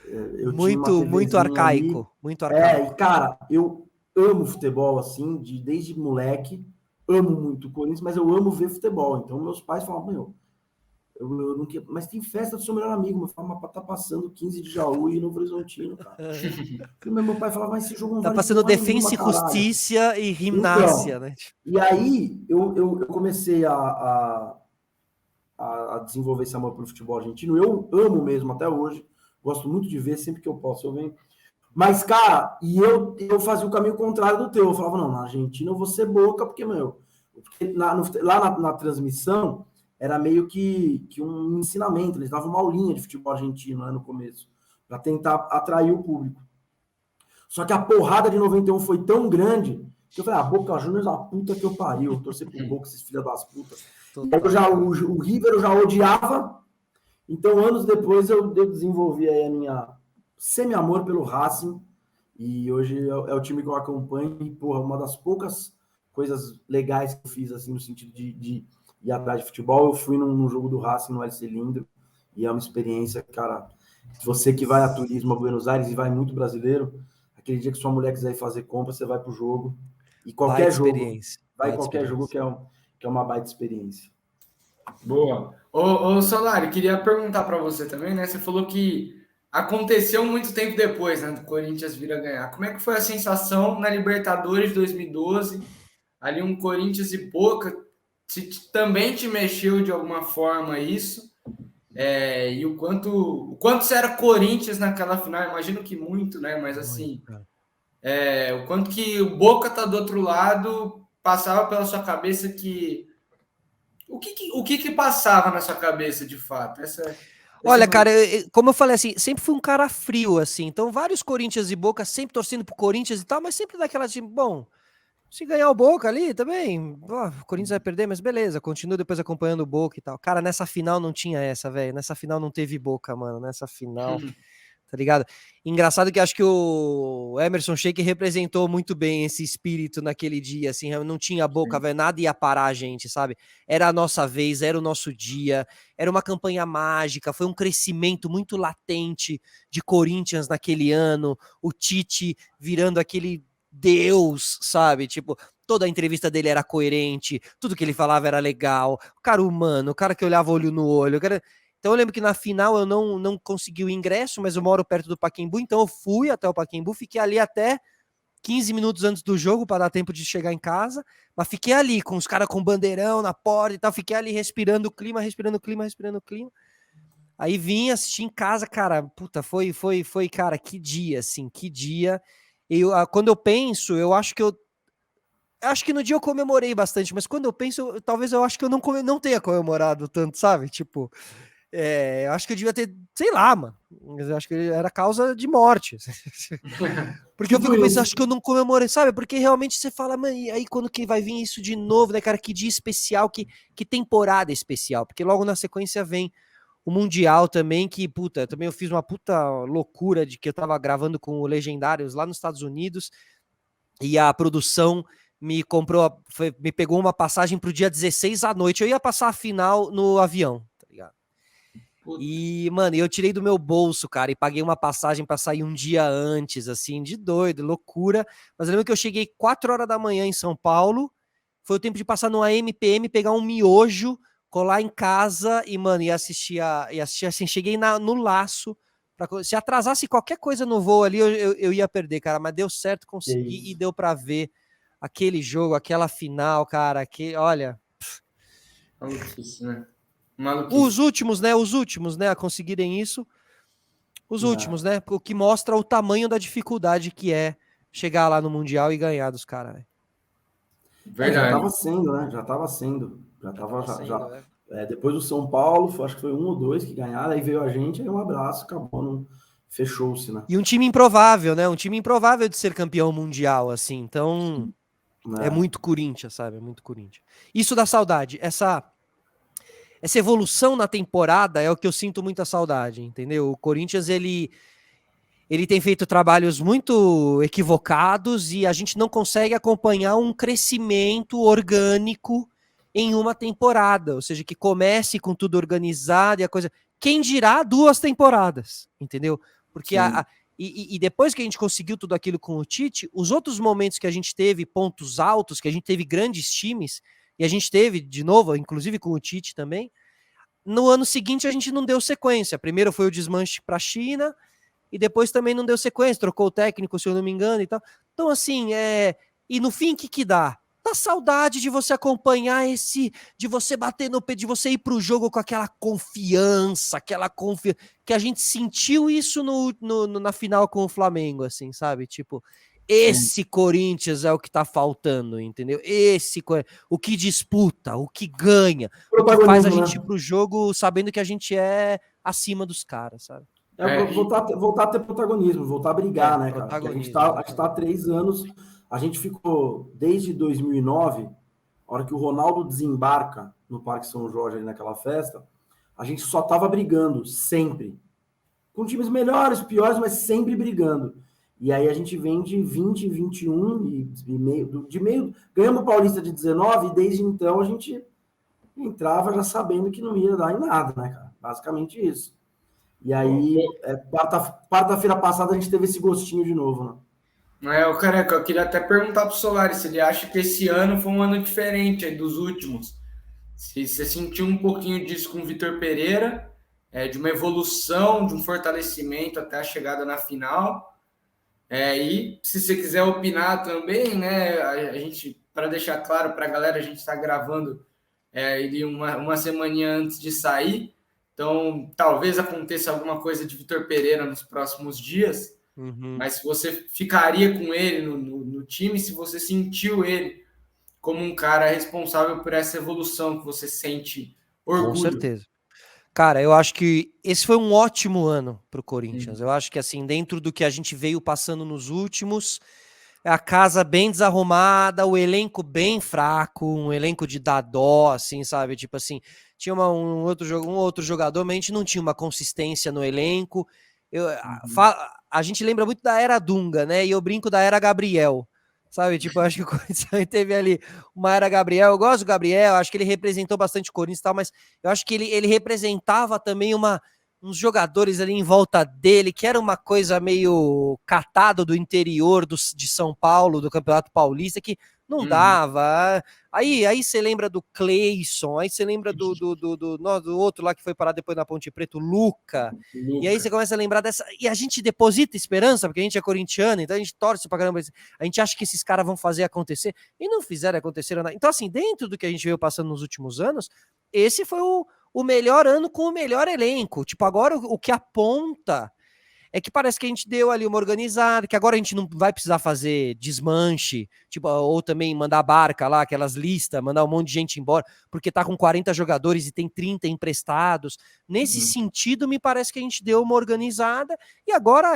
A: Eu tinha uma
C: Muito
A: TVzinha ali.
C: arcaico, muito arcaico.
A: E, cara, eu amo futebol, assim, desde moleque. Amo muito o Corinthians, mas eu amo ver futebol. Então, meus pais falavam, meu, eu não quero... Mas tem festa do seu melhor amigo. Eu falava, mas tá passando 15 de Jaú e Novo Horizontino, cara. Meu pai falava, mas esse jogo não
C: Tá
A: vale
C: passando
A: porra
C: Defensa e
A: nenhuma, caralho.
C: Justiça e Gimnasia,
A: Então,
C: né?
A: e aí eu comecei a desenvolver esse amor pelo futebol argentino. Eu amo mesmo até hoje. Gosto muito de ver, sempre que eu posso eu venho. Mas, cara, eu fazia o caminho contrário do teu. Eu falava, não, na Argentina eu vou ser boca, porque, meu, lá na transmissão era meio que um ensinamento. Eles davam uma aulinha de futebol argentino, né, no começo, para tentar atrair o público. Só que a porrada de 91 foi tão grande que eu falei, Boca Juniors, a puta que eu pariu. Eu torci pro Boca, esses filhos das putas. E aí o River eu já odiava. Então, anos depois, eu desenvolvi aí a minha semi-amor pelo Racing. E hoje é o time que eu acompanho. E, porra, uma das poucas coisas legais que eu fiz, assim, no sentido de ir atrás de futebol. Eu fui num jogo do Racing no LC Lindo. E é uma experiência, cara. Você que vai a turismo a Buenos Aires e vai muito brasileiro, aquele dia que sua mulher quiser ir fazer compra, você vai pro jogo. E qualquer jogo. Vai qualquer jogo que é uma baita experiência.
B: Boa. Ô Solari, queria perguntar para você também, né? Você falou que aconteceu muito tempo depois, né, do Corinthians vir a ganhar. Como é que foi a sensação na Libertadores de 2012? Ali um Corinthians e Boca, também te mexeu de alguma forma isso? E o quanto você era Corinthians naquela final? Imagino que muito, né? Mas assim, o quanto que o Boca tá do outro lado, passava pela sua cabeça que o que passava na sua cabeça, de fato?
C: Olha, cara, como eu falei assim, sempre fui um cara frio, assim. Então, vários Corinthians e Boca, sempre torcendo pro Corinthians e tal, mas sempre daquela tipo, bom, se ganhar o Boca ali também, o Corinthians vai perder, mas beleza, continuo depois acompanhando o Boca e tal. Cara, nessa final não tinha essa, velho. Nessa final não teve Boca, mano. Nessa final, tá ligado? Engraçado que acho que o Emerson Sheik representou muito bem esse espírito naquele dia, assim, não tinha Boca, velho, nada ia parar a gente, sabe? Era a nossa vez, era o nosso dia, era uma campanha mágica, foi um crescimento muito latente de Corinthians naquele ano, o Tite virando aquele Deus, sabe? Tipo, toda a entrevista dele era coerente, tudo que ele falava era legal, o cara humano, o cara que olhava olho no olho, o cara... Então eu lembro que na final eu não consegui o ingresso, mas eu moro perto do Pacaembu, então eu fui até o Pacaembu, fiquei ali até 15 minutos antes do jogo para dar tempo de chegar em casa, mas fiquei ali com os caras com bandeirão na porta e tal, fiquei ali respirando o clima. Aí vim assistir em casa, cara, puta, foi, cara, que dia, assim, que dia. Quando eu penso, eu acho que no dia eu comemorei bastante, mas quando eu penso, talvez eu acho que eu não tenha comemorado tanto, sabe? Tipo, eu acho que eu devia ter, sei lá, mano. Eu acho que era causa de morte. Porque eu fico pensando, acho que eu não comemorei, sabe? Porque realmente você fala, mano, e aí quando que vai vir isso de novo, né, cara? Que dia especial, que temporada especial. Porque logo na sequência vem o Mundial também, que, puta, também eu fiz uma puta loucura de que eu tava gravando com o Legendários lá nos Estados Unidos e a produção me pegou uma passagem pro dia 16 à noite. Eu ia passar a final no avião. E, mano, eu tirei do meu bolso, cara, e paguei uma passagem para sair um dia antes, assim, de doido, loucura. Mas eu lembro que eu cheguei 4 horas da manhã em São Paulo, foi o tempo de passar no AMPM, pegar um miojo, colar em casa e, mano, ia assistir assim, cheguei no laço. Se atrasasse qualquer coisa no voo ali, eu ia perder, cara, mas deu certo, consegui e deu para ver aquele jogo, aquela final, cara, que, olha...
B: Maluquice, né?
C: Os últimos, né, a conseguirem isso. Os últimos, né? O que mostra o tamanho da dificuldade que é chegar lá no Mundial e ganhar dos caras.
B: Verdade.
A: Já estava sendo, né? Depois do São Paulo, acho que foi 1 ou 2 que ganharam, aí veio a gente, aí um abraço, acabou, fechou-se, né?
C: E um time improvável, né? Um time improvável de ser campeão mundial, assim. Então, é muito Corinthians, sabe? É muito Corinthians. Isso dá saudade. Essa evolução na temporada é o que eu sinto muita saudade, entendeu? O Corinthians, ele ele tem feito trabalhos muito equivocados e a gente não consegue acompanhar um crescimento orgânico em uma temporada, ou seja, que comece com tudo organizado e a coisa... Quem dirá 2 temporadas, entendeu? Porque e depois que a gente conseguiu tudo aquilo com o Tite, os outros momentos que a gente teve pontos altos, que a gente teve grandes times, e a gente teve, de novo, inclusive com o Tite também, no ano seguinte a gente não deu sequência. Primeiro foi o desmanche para a China, e depois também não deu sequência, trocou o técnico, se eu não me engano e tal. Então, assim, e no fim, o que dá? Dá saudade de você acompanhar de você bater no pé, de você ir pro jogo com aquela confiança, que a gente sentiu isso na final com o Flamengo, assim, sabe? Tipo, esse Corinthians é o que tá faltando, entendeu? O que disputa, o que ganha, o que faz a gente ir pro jogo sabendo que a gente é acima dos caras, sabe?
A: Voltar a ter protagonismo, voltar a brigar, né, cara? A gente tá há 3 anos, a gente ficou desde 2009, a hora que o Ronaldo desembarca no Parque São Jorge, ali naquela festa, a gente só tava brigando, sempre. Com times melhores, piores, mas sempre brigando. E aí a gente vem de 20, 21, de meio ganhamos o Paulista de 19, e desde então a gente entrava já sabendo que não ia dar em nada, né, cara? Basicamente isso. E aí, quarta-feira passada, a gente teve esse gostinho de novo, né?
B: O Careca, eu queria até perguntar pro Solari se ele acha que esse ano foi um ano diferente aí dos últimos. Se você sentiu um pouquinho disso com o Vitor Pereira, de uma evolução, de um fortalecimento até a chegada na final. E se você quiser opinar também, né? A gente, para deixar claro para a galera, a gente está gravando ele uma semaninha antes de sair. Então, talvez aconteça alguma coisa de Vitor Pereira nos próximos dias, mas se você ficaria com ele no time, se você sentiu ele como um cara responsável por essa evolução que você sente orgulho.
C: Com certeza. Cara, eu acho que esse foi um ótimo ano para o Corinthians. Eu acho que, assim, dentro do que a gente veio passando nos últimos, a casa bem desarrumada, o elenco bem fraco, um elenco de dar dó, assim, sabe? Tipo assim, tinha um outro jogador, mas a gente não tinha uma consistência no elenco. A gente lembra muito da era Dunga, né? E eu brinco da era Gabriel, sabe? Tipo, eu acho que o Corinthians teve ali uma era Gabriel. Eu gosto do Gabriel, acho que ele representou bastante o Corinthians e tal, mas eu acho que ele representava também uns jogadores ali em volta dele, que era uma coisa meio catado do interior de São Paulo, do Campeonato Paulista, que não dava. Aí você lembra do Cleison, aí você lembra do outro lá que foi parar depois na Ponte Preta, o Luca. E aí você começa a lembrar dessa... E a gente deposita esperança, porque a gente é corintiano, então a gente torce pra caramba. A gente acha que esses caras vão fazer acontecer, e não fizeram acontecer. Então, assim, dentro do que a gente veio passando nos últimos anos, esse foi o melhor ano com o melhor elenco. Tipo, agora o que aponta é que parece que a gente deu ali uma organizada, que agora a gente não vai precisar fazer desmanche, tipo, ou também mandar barca lá, aquelas listas, mandar um monte de gente embora, porque tá com 40 jogadores e tem 30 emprestados. Nesse sentido, me parece que a gente deu uma organizada, e agora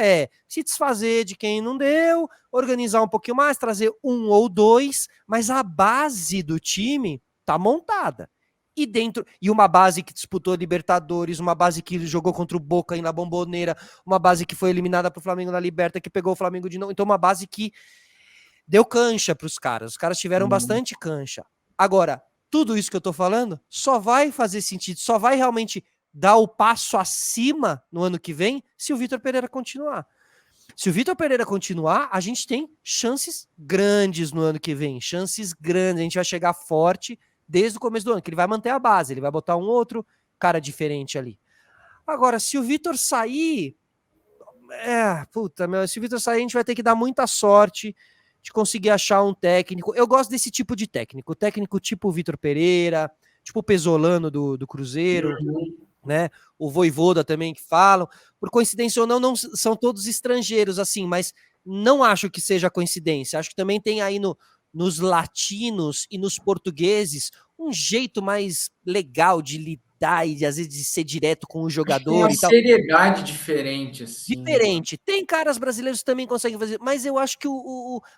C: se desfazer de quem não deu, organizar um pouquinho mais, trazer 1 ou 2, mas a base do time tá montada. E uma base que disputou Libertadores, uma base que jogou contra o Boca aí na Bombonera, uma base que foi eliminada pro Flamengo na Liberta, que pegou o Flamengo de novo. Então, uma base que deu cancha pros caras. Os caras tiveram bastante cancha. Agora, tudo isso que eu tô falando só vai fazer sentido, só vai realmente dar o passo acima no ano que vem se o Vitor Pereira continuar. Se o Vitor Pereira continuar, a gente tem chances grandes no ano que vem. Chances grandes. A gente vai chegar forte desde o começo do ano, que ele vai manter a base, ele vai botar um outro cara diferente ali. Agora, se o Vitor sair, se o Vitor sair, a gente vai ter que dar muita sorte de conseguir achar um técnico. Eu gosto desse tipo de técnico, técnico tipo o Vitor Pereira, tipo o Pesolano do Cruzeiro, né? O Vojvoda também que falam. Por coincidência ou não são todos estrangeiros, assim, mas não acho que seja coincidência. Acho que também tem aí nos latinos e nos portugueses um jeito mais legal de lidar e às vezes de ser direto com o
B: Tem
C: jogador
B: uma
C: e tal.
B: seriedade diferente, assim.
C: Diferente. Tem caras brasileiros que também conseguem fazer, mas eu acho que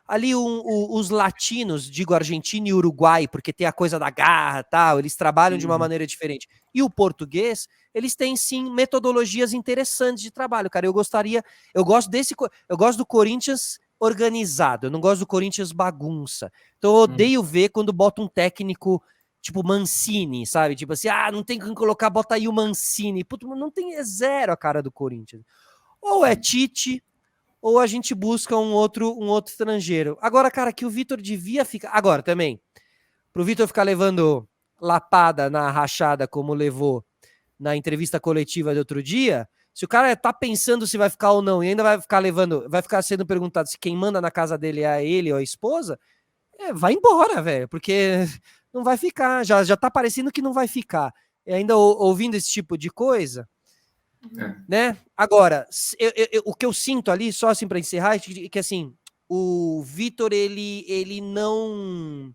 C: ali os latinos, digo Argentina e Uruguai, porque tem a coisa da garra, tal, eles trabalham de uma maneira diferente. E o português, eles têm sim metodologias interessantes de trabalho, cara. Eu gosto do Corinthians organizado, eu não gosto do Corinthians bagunça. Então eu odeio ver quando bota um técnico tipo Mancini, sabe? Tipo assim, não tem quem colocar, bota aí o Mancini. Puto, não tem, é zero a cara do Corinthians. Ou é Tite, ou a gente busca um outro estrangeiro. Agora, cara, que o Vitor devia ficar. Agora também, pro Vitor ficar levando lapada na rachada como levou na entrevista coletiva de outro dia, se o cara tá pensando se vai ficar ou não, e ainda vai ficar sendo perguntado se quem manda na casa dele é ele ou a esposa, vai embora, velho, porque não vai ficar, já tá parecendo que não vai ficar. E ainda ouvindo esse tipo de coisa, né? Agora, o que eu sinto ali, só assim para encerrar, é que assim, o Vitor, ele não.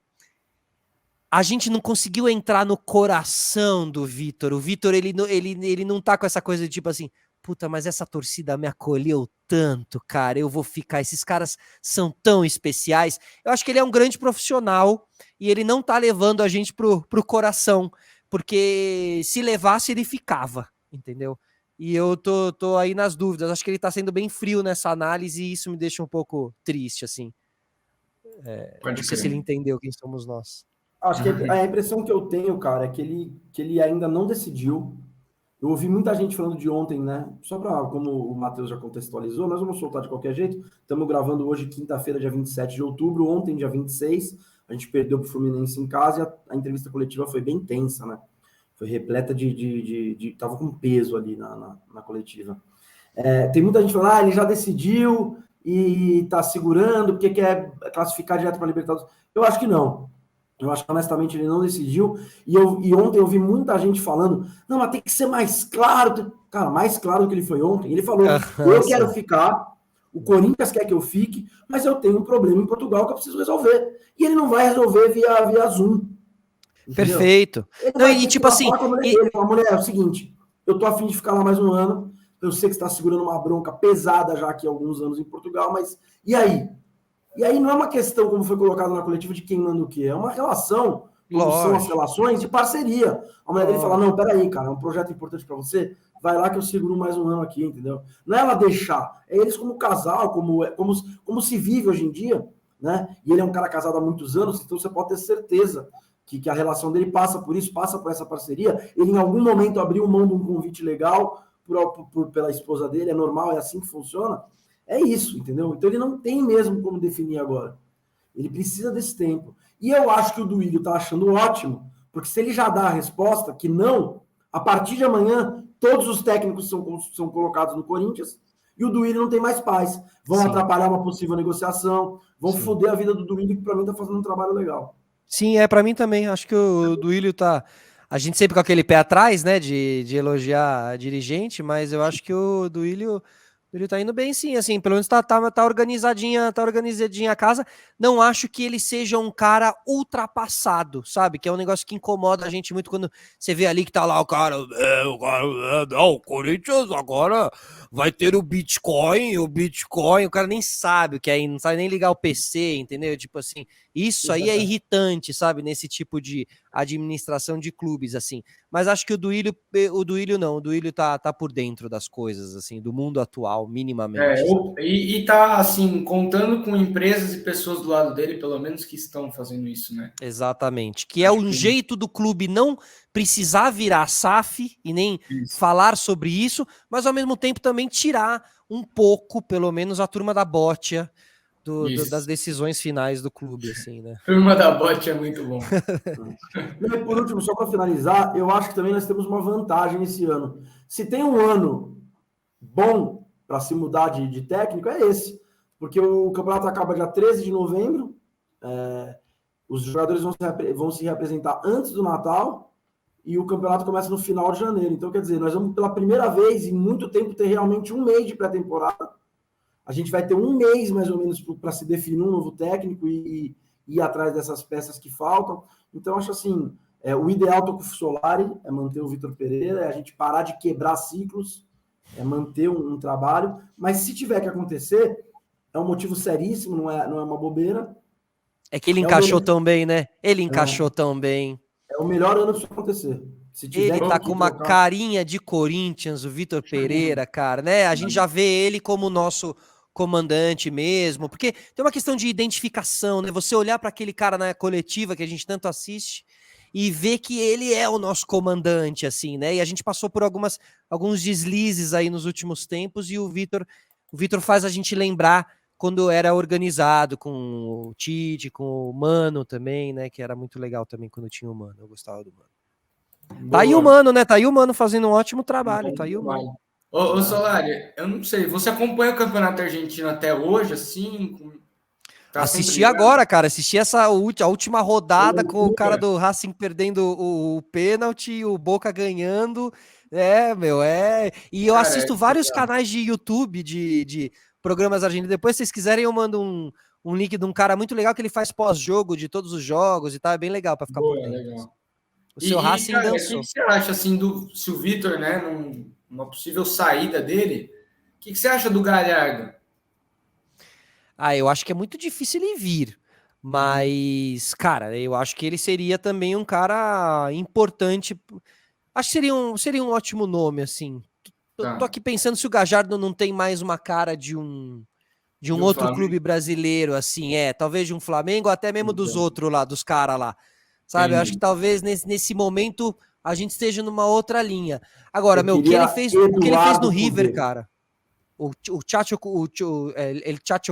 C: A gente não conseguiu entrar no coração do Vitor. O Vitor, ele não tá com essa coisa de tipo assim, puta, mas essa torcida me acolheu tanto, cara, eu vou ficar. Esses caras são tão especiais. Eu acho que ele é um grande profissional e ele não tá levando a gente pro coração, porque se levasse, ele ficava, entendeu? E eu tô aí nas dúvidas. Acho que ele tá sendo bem frio nessa análise e isso me deixa um pouco triste, assim. Não sei se ele entendeu quem somos nós.
A: Acho que a impressão que eu tenho, cara, é que ele ainda não decidiu. Eu ouvi muita gente falando de ontem, né? Só para, como o Matheus já contextualizou, nós vamos soltar de qualquer jeito. Estamos gravando hoje, quinta-feira, dia 27 de outubro. Ontem, dia 26, a gente perdeu para o Fluminense em casa e a entrevista coletiva foi bem tensa, né? Foi repleta tava com peso ali na coletiva. Tem muita gente falando, ele já decidiu e está segurando porque quer classificar direto para a Libertadores. Eu acho que não. Eu acho que, honestamente, ele não decidiu. E ontem eu vi muita gente falando, não, mas tem que ser mais claro. Cara, mais claro do que ele foi ontem. Ele falou, eu quero ficar, o Corinthians quer que eu fique, mas eu tenho um problema em Portugal que eu preciso resolver. E ele não vai resolver via Zoom. Entendeu?
C: Perfeito.
A: Não, e tipo assim... A mulher é o seguinte, eu tô a fim de ficar lá mais um ano, eu sei que você está segurando uma bronca pesada já aqui há alguns anos em Portugal, mas e aí? E aí não é uma questão, como foi colocado na coletiva, de quem manda o quê. É uma relação, como são as relações, de parceria. A mulher dele fala, não, peraí, cara, é um projeto importante para você, vai lá que eu seguro mais um ano aqui, entendeu? Não é ela deixar, é eles como casal, como se vive hoje em dia, né? E ele é um cara casado há muitos anos, então você pode ter certeza que a relação dele passa por isso, passa por essa parceria. Ele em algum momento abriu mão de um convite legal pela esposa dele, é normal, é assim que funciona. É isso, entendeu? Então ele não tem mesmo como definir agora. Ele precisa desse tempo. E eu acho que o Duílio tá achando ótimo, porque se ele já dá a resposta que não, a partir de amanhã, todos os técnicos são colocados no Corinthians e o Duílio não tem mais paz. Vão atrapalhar uma possível negociação, vão foder a vida do Duílio, que para mim tá fazendo um trabalho legal.
C: Sim, para mim também. Acho que o Duílio tá... A gente sempre com aquele pé atrás, né, de elogiar a dirigente, mas eu acho que o Duílio tá indo bem, sim, assim, pelo menos tá organizadinha a casa. Não acho que ele seja um cara ultrapassado, sabe? Que é um negócio que incomoda a gente muito quando você vê ali que tá lá o cara, o Corinthians agora vai ter o Bitcoin, o cara nem sabe o que é, não sabe nem ligar o PC, entendeu? Tipo assim, isso aí é irritante, sabe? Nesse tipo de administração de clubes, assim. Mas acho que o Duílio tá por dentro das coisas, assim, do mundo atual, minimamente.
B: E tá, assim, contando com empresas e pessoas do lado dele, pelo menos, que estão fazendo isso, né?
C: Exatamente. Que é um jeito do clube não precisar virar SAF e nem falar sobre isso, mas ao mesmo tempo também tirar um pouco, pelo menos, a turma da botia das decisões finais do clube, assim, né?
B: Turma da bote é muito bom.
A: E por último, só para finalizar, eu acho que também nós temos uma vantagem esse ano. Se tem um ano bom para se mudar de técnico, é esse. Porque o campeonato acaba dia 13 de novembro, os jogadores vão se reapresentar antes do Natal e o campeonato começa no final de janeiro. Então, quer dizer, nós vamos pela primeira vez em muito tempo ter realmente um mês de pré-temporada. A gente vai ter um mês, mais ou menos, para se definir um novo técnico e ir atrás dessas peças que faltam. Então, acho assim, O ideal, tô com o Solari, é manter o Vitor Pereira, é a gente parar de quebrar ciclos, é manter um trabalho, mas se tiver que acontecer, é um motivo seríssimo, não é uma bobeira.
C: É que ele encaixou tão bem, né? Ele encaixou tão bem.
A: É o melhor ano para isso acontecer. Se tiver
C: ele tá com uma carinha de Corinthians, o Vitor Pereira, cara, né? A gente já vê ele como o nosso comandante mesmo, porque tem uma questão de identificação, né? Você olhar para aquele cara na coletiva que a gente tanto assiste e ver que ele é o nosso comandante, assim, né? E a gente passou por alguns deslizes aí nos últimos tempos e o Vitor faz a gente lembrar quando era organizado com o Tite, com o Mano também, né? Que era muito legal também quando tinha o Mano. Eu gostava do Mano. Boa. Tá aí o Mano, né? Tá aí o Mano fazendo um ótimo trabalho. Tá aí o Mano.
B: Ô Solari, eu não sei, você acompanha o Campeonato Argentino até hoje, assim?
C: Assisti agora, cara. Assisti a última rodada com o cara do Racing perdendo o pênalti e o Boca ganhando. E eu assisto vários canais de YouTube de programas argentinos. Depois, se vocês quiserem, eu mando um link de um cara muito legal que ele faz pós-jogo de todos os jogos e tal. É bem legal para ficar por dentro.
B: Legal.
C: O seu Racing dançou.
B: O que você acha, assim, se o Vitor, né, numa possível saída dele, o que você acha do Galhardo?
C: Eu acho que é muito difícil ele vir. Mas, cara, eu acho que ele seria também um cara importante. Acho que seria um ótimo nome, assim. Tô aqui pensando se o Galhardo não tem mais uma cara de um outro Flamengo. Clube brasileiro, assim, talvez de um Flamengo, ou até mesmo dos outros lá, dos caras lá. Sabe? Eu acho que talvez nesse momento a gente esteja numa outra linha. Agora, o que ele fez no River, cara, o Chacho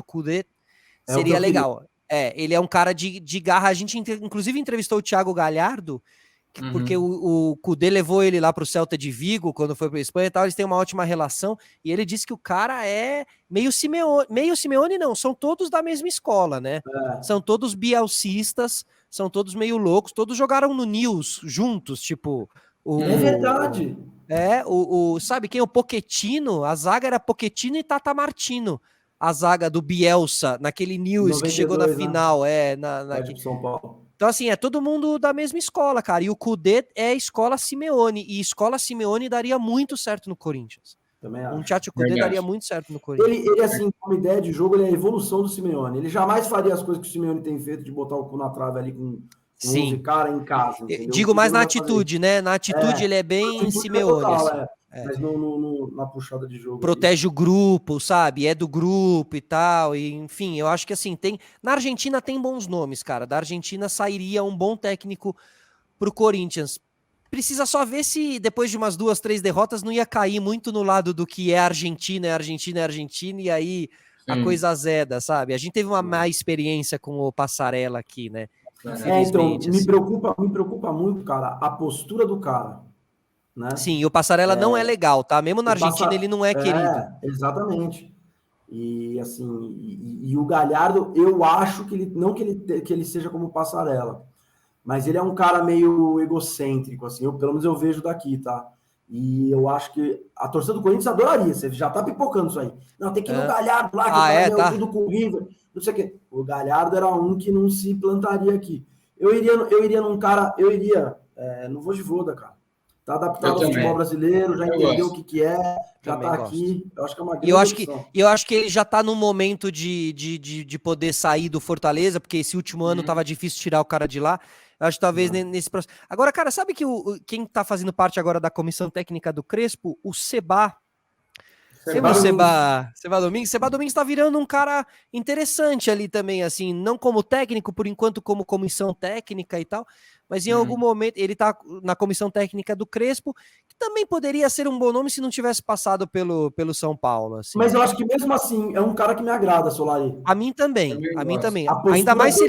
C: Coudet seria legal. Ele é um cara de garra. A gente, inclusive, entrevistou o Thiago Galhardo, porque o Coudet levou ele lá pro Celta de Vigo, quando foi pra Espanha e tal, eles têm uma ótima relação, e ele disse que o cara é meio Simeone não, são todos da mesma escola, né? São todos bielcistas, são todos meio loucos, todos jogaram no Nils juntos, tipo...
A: É verdade!
C: Sabe quem? O Pochettino, a zaga era Pochettino e Tata Martino, a zaga do Bielsa, naquele Nils 92, que chegou na final,
A: de São Paulo.
C: Então, assim, é todo mundo da mesma escola, cara. E o Coudet é a escola Simeone. E escola Simeone daria muito certo no Corinthians.
A: Também acho.
C: Um Tchatcho Coudet daria muito certo no Corinthians.
A: Ele, assim, como ideia de jogo, ele é a evolução do Simeone. Ele jamais faria as coisas que o Simeone tem feito, de botar o cu na trave ali com 11 caras em casa. Entendeu?
C: Digo mais na atitude, né? Na atitude ele é bem Simeone.
A: Total, assim. Mas na puxada de jogo.
C: Protege o grupo, sabe? É do grupo e tal. E, enfim, eu acho que assim, na Argentina tem bons nomes, cara. Da Argentina sairia um bom técnico pro Corinthians. Precisa só ver se depois de umas 2, 3 derrotas não ia cair muito no lado do que é Argentina, e aí a coisa azeda, sabe? A gente teve uma má experiência com o Passarella aqui, né?
A: Então, me preocupa muito, cara, a postura do cara. Né?
C: Sim, o Passarella não é legal, tá? Mesmo na Argentina ele não é querido.
A: Exatamente. E assim, e o Galhardo, eu acho que ele não que ele seja como o Passarella, mas ele é um cara meio egocêntrico, assim, pelo menos eu vejo daqui, tá? E eu acho que a torcida do Corinthians adoraria, você já tá pipocando isso aí. Não, tem que ir no Galhardo lá, que tá tudo com o River, não sei o quê. O Galhardo era um que não se plantaria aqui. Eu iria num cara, não vou de Voda, cara. Tá adaptado ao futebol brasileiro, já entendeu o que é, já tá aqui. Eu acho que é uma grande opção.
C: Eu acho que ele já tá no momento de poder sair do Fortaleza, porque esse último ano tava difícil tirar o cara de lá. Eu acho que talvez nesse processo. Agora, cara, sabe que quem tá fazendo parte agora da comissão técnica do Crespo? O Seba. Seba Domingues. Seba Domingues tá virando um cara interessante ali também, assim, não como técnico, por enquanto como comissão técnica e tal, mas em algum momento ele tá na comissão técnica do Crespo, que também poderia ser um bom nome se não tivesse passado pelo São Paulo. Assim.
A: Mas eu acho que mesmo assim é um cara que me agrada, Solari.
C: A mim também. Ainda mais se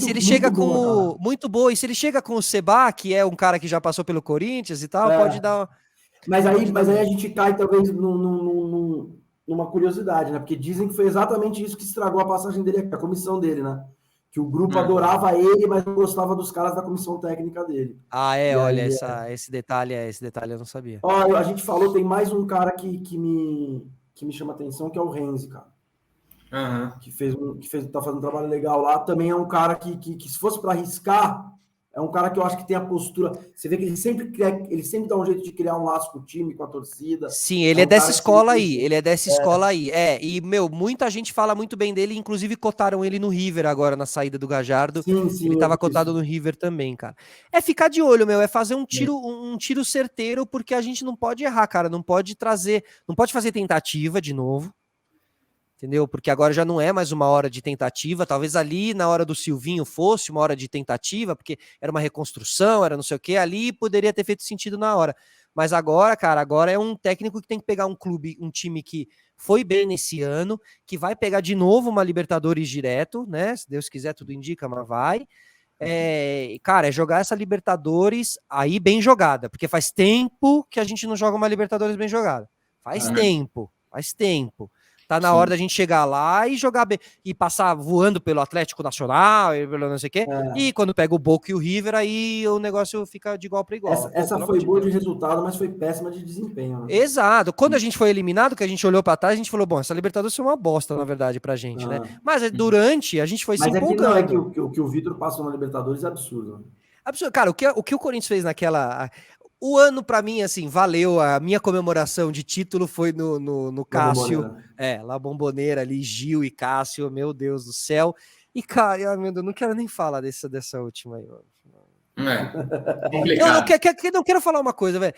C: ele chega com muito boa, e se ele chega com o Seba, que é um cara que já passou pelo Corinthians e tal, pode dar...
A: Mas aí a gente cai talvez numa curiosidade, né? Porque dizem que foi exatamente isso que estragou a passagem dele, a comissão dele, né? Que o grupo adorava ele, mas não gostava dos caras da comissão técnica dele.
C: Olha, esse detalhe eu não sabia.
A: Ó, a gente falou, tem mais um cara que me chama atenção, que é o Renzi, cara. Que tá fazendo um trabalho legal lá. Também é um cara que se fosse para arriscar, É um cara que eu acho que tem a postura. Você vê que ele sempre dá um jeito de criar um laço com o time, com a torcida.
C: Sim, ele é dessa escola aí. Ele é dessa escola aí. E, muita gente fala muito bem dele, inclusive cotaram ele no River agora, na saída do Gajardo.
A: Sim,
C: ele tava cotado no River também, cara. É ficar de olho, é fazer um tiro certeiro, porque a gente não pode errar, cara. Não pode fazer tentativa de novo. Entendeu? Porque agora já não é mais uma hora de tentativa, talvez ali na hora do Silvinho fosse uma hora de tentativa, porque era uma reconstrução, era não sei o que, ali poderia ter feito sentido na hora. Mas agora, cara, agora é um técnico que tem que pegar um time que foi bem nesse ano, que vai pegar de novo uma Libertadores direto, né? Se Deus quiser, tudo indica, mas vai. Cara, é jogar essa Libertadores aí bem jogada, porque faz tempo que a gente não joga uma Libertadores bem jogada. Faz tempo. Tá na hora da gente chegar lá e jogar bem, e passar voando pelo Atlético Nacional, e pelo não sei o quê, e quando pega o Boca e o River, aí o negócio fica de igual para igual.
A: Essa foi boa de resultado, mas foi péssima de desempenho. Né?
C: Exato. Quando a gente foi eliminado, que a gente olhou para trás, a gente falou, bom, essa Libertadores foi uma bosta, na verdade, pra gente, né? Mas durante, a gente foi se empolgando.
A: Mas o que o Vitor passou na Libertadores é absurdo. Né?
C: Absurdo. Cara, o que o Corinthians fez naquela... O ano, pra mim, assim, valeu. A minha comemoração de título foi no Cássio. La Bombonera ali, Gil e Cássio, meu Deus do céu. E, cara, meu Deus, eu não quero nem falar dessa última aí. Eu não quero falar uma coisa, velho.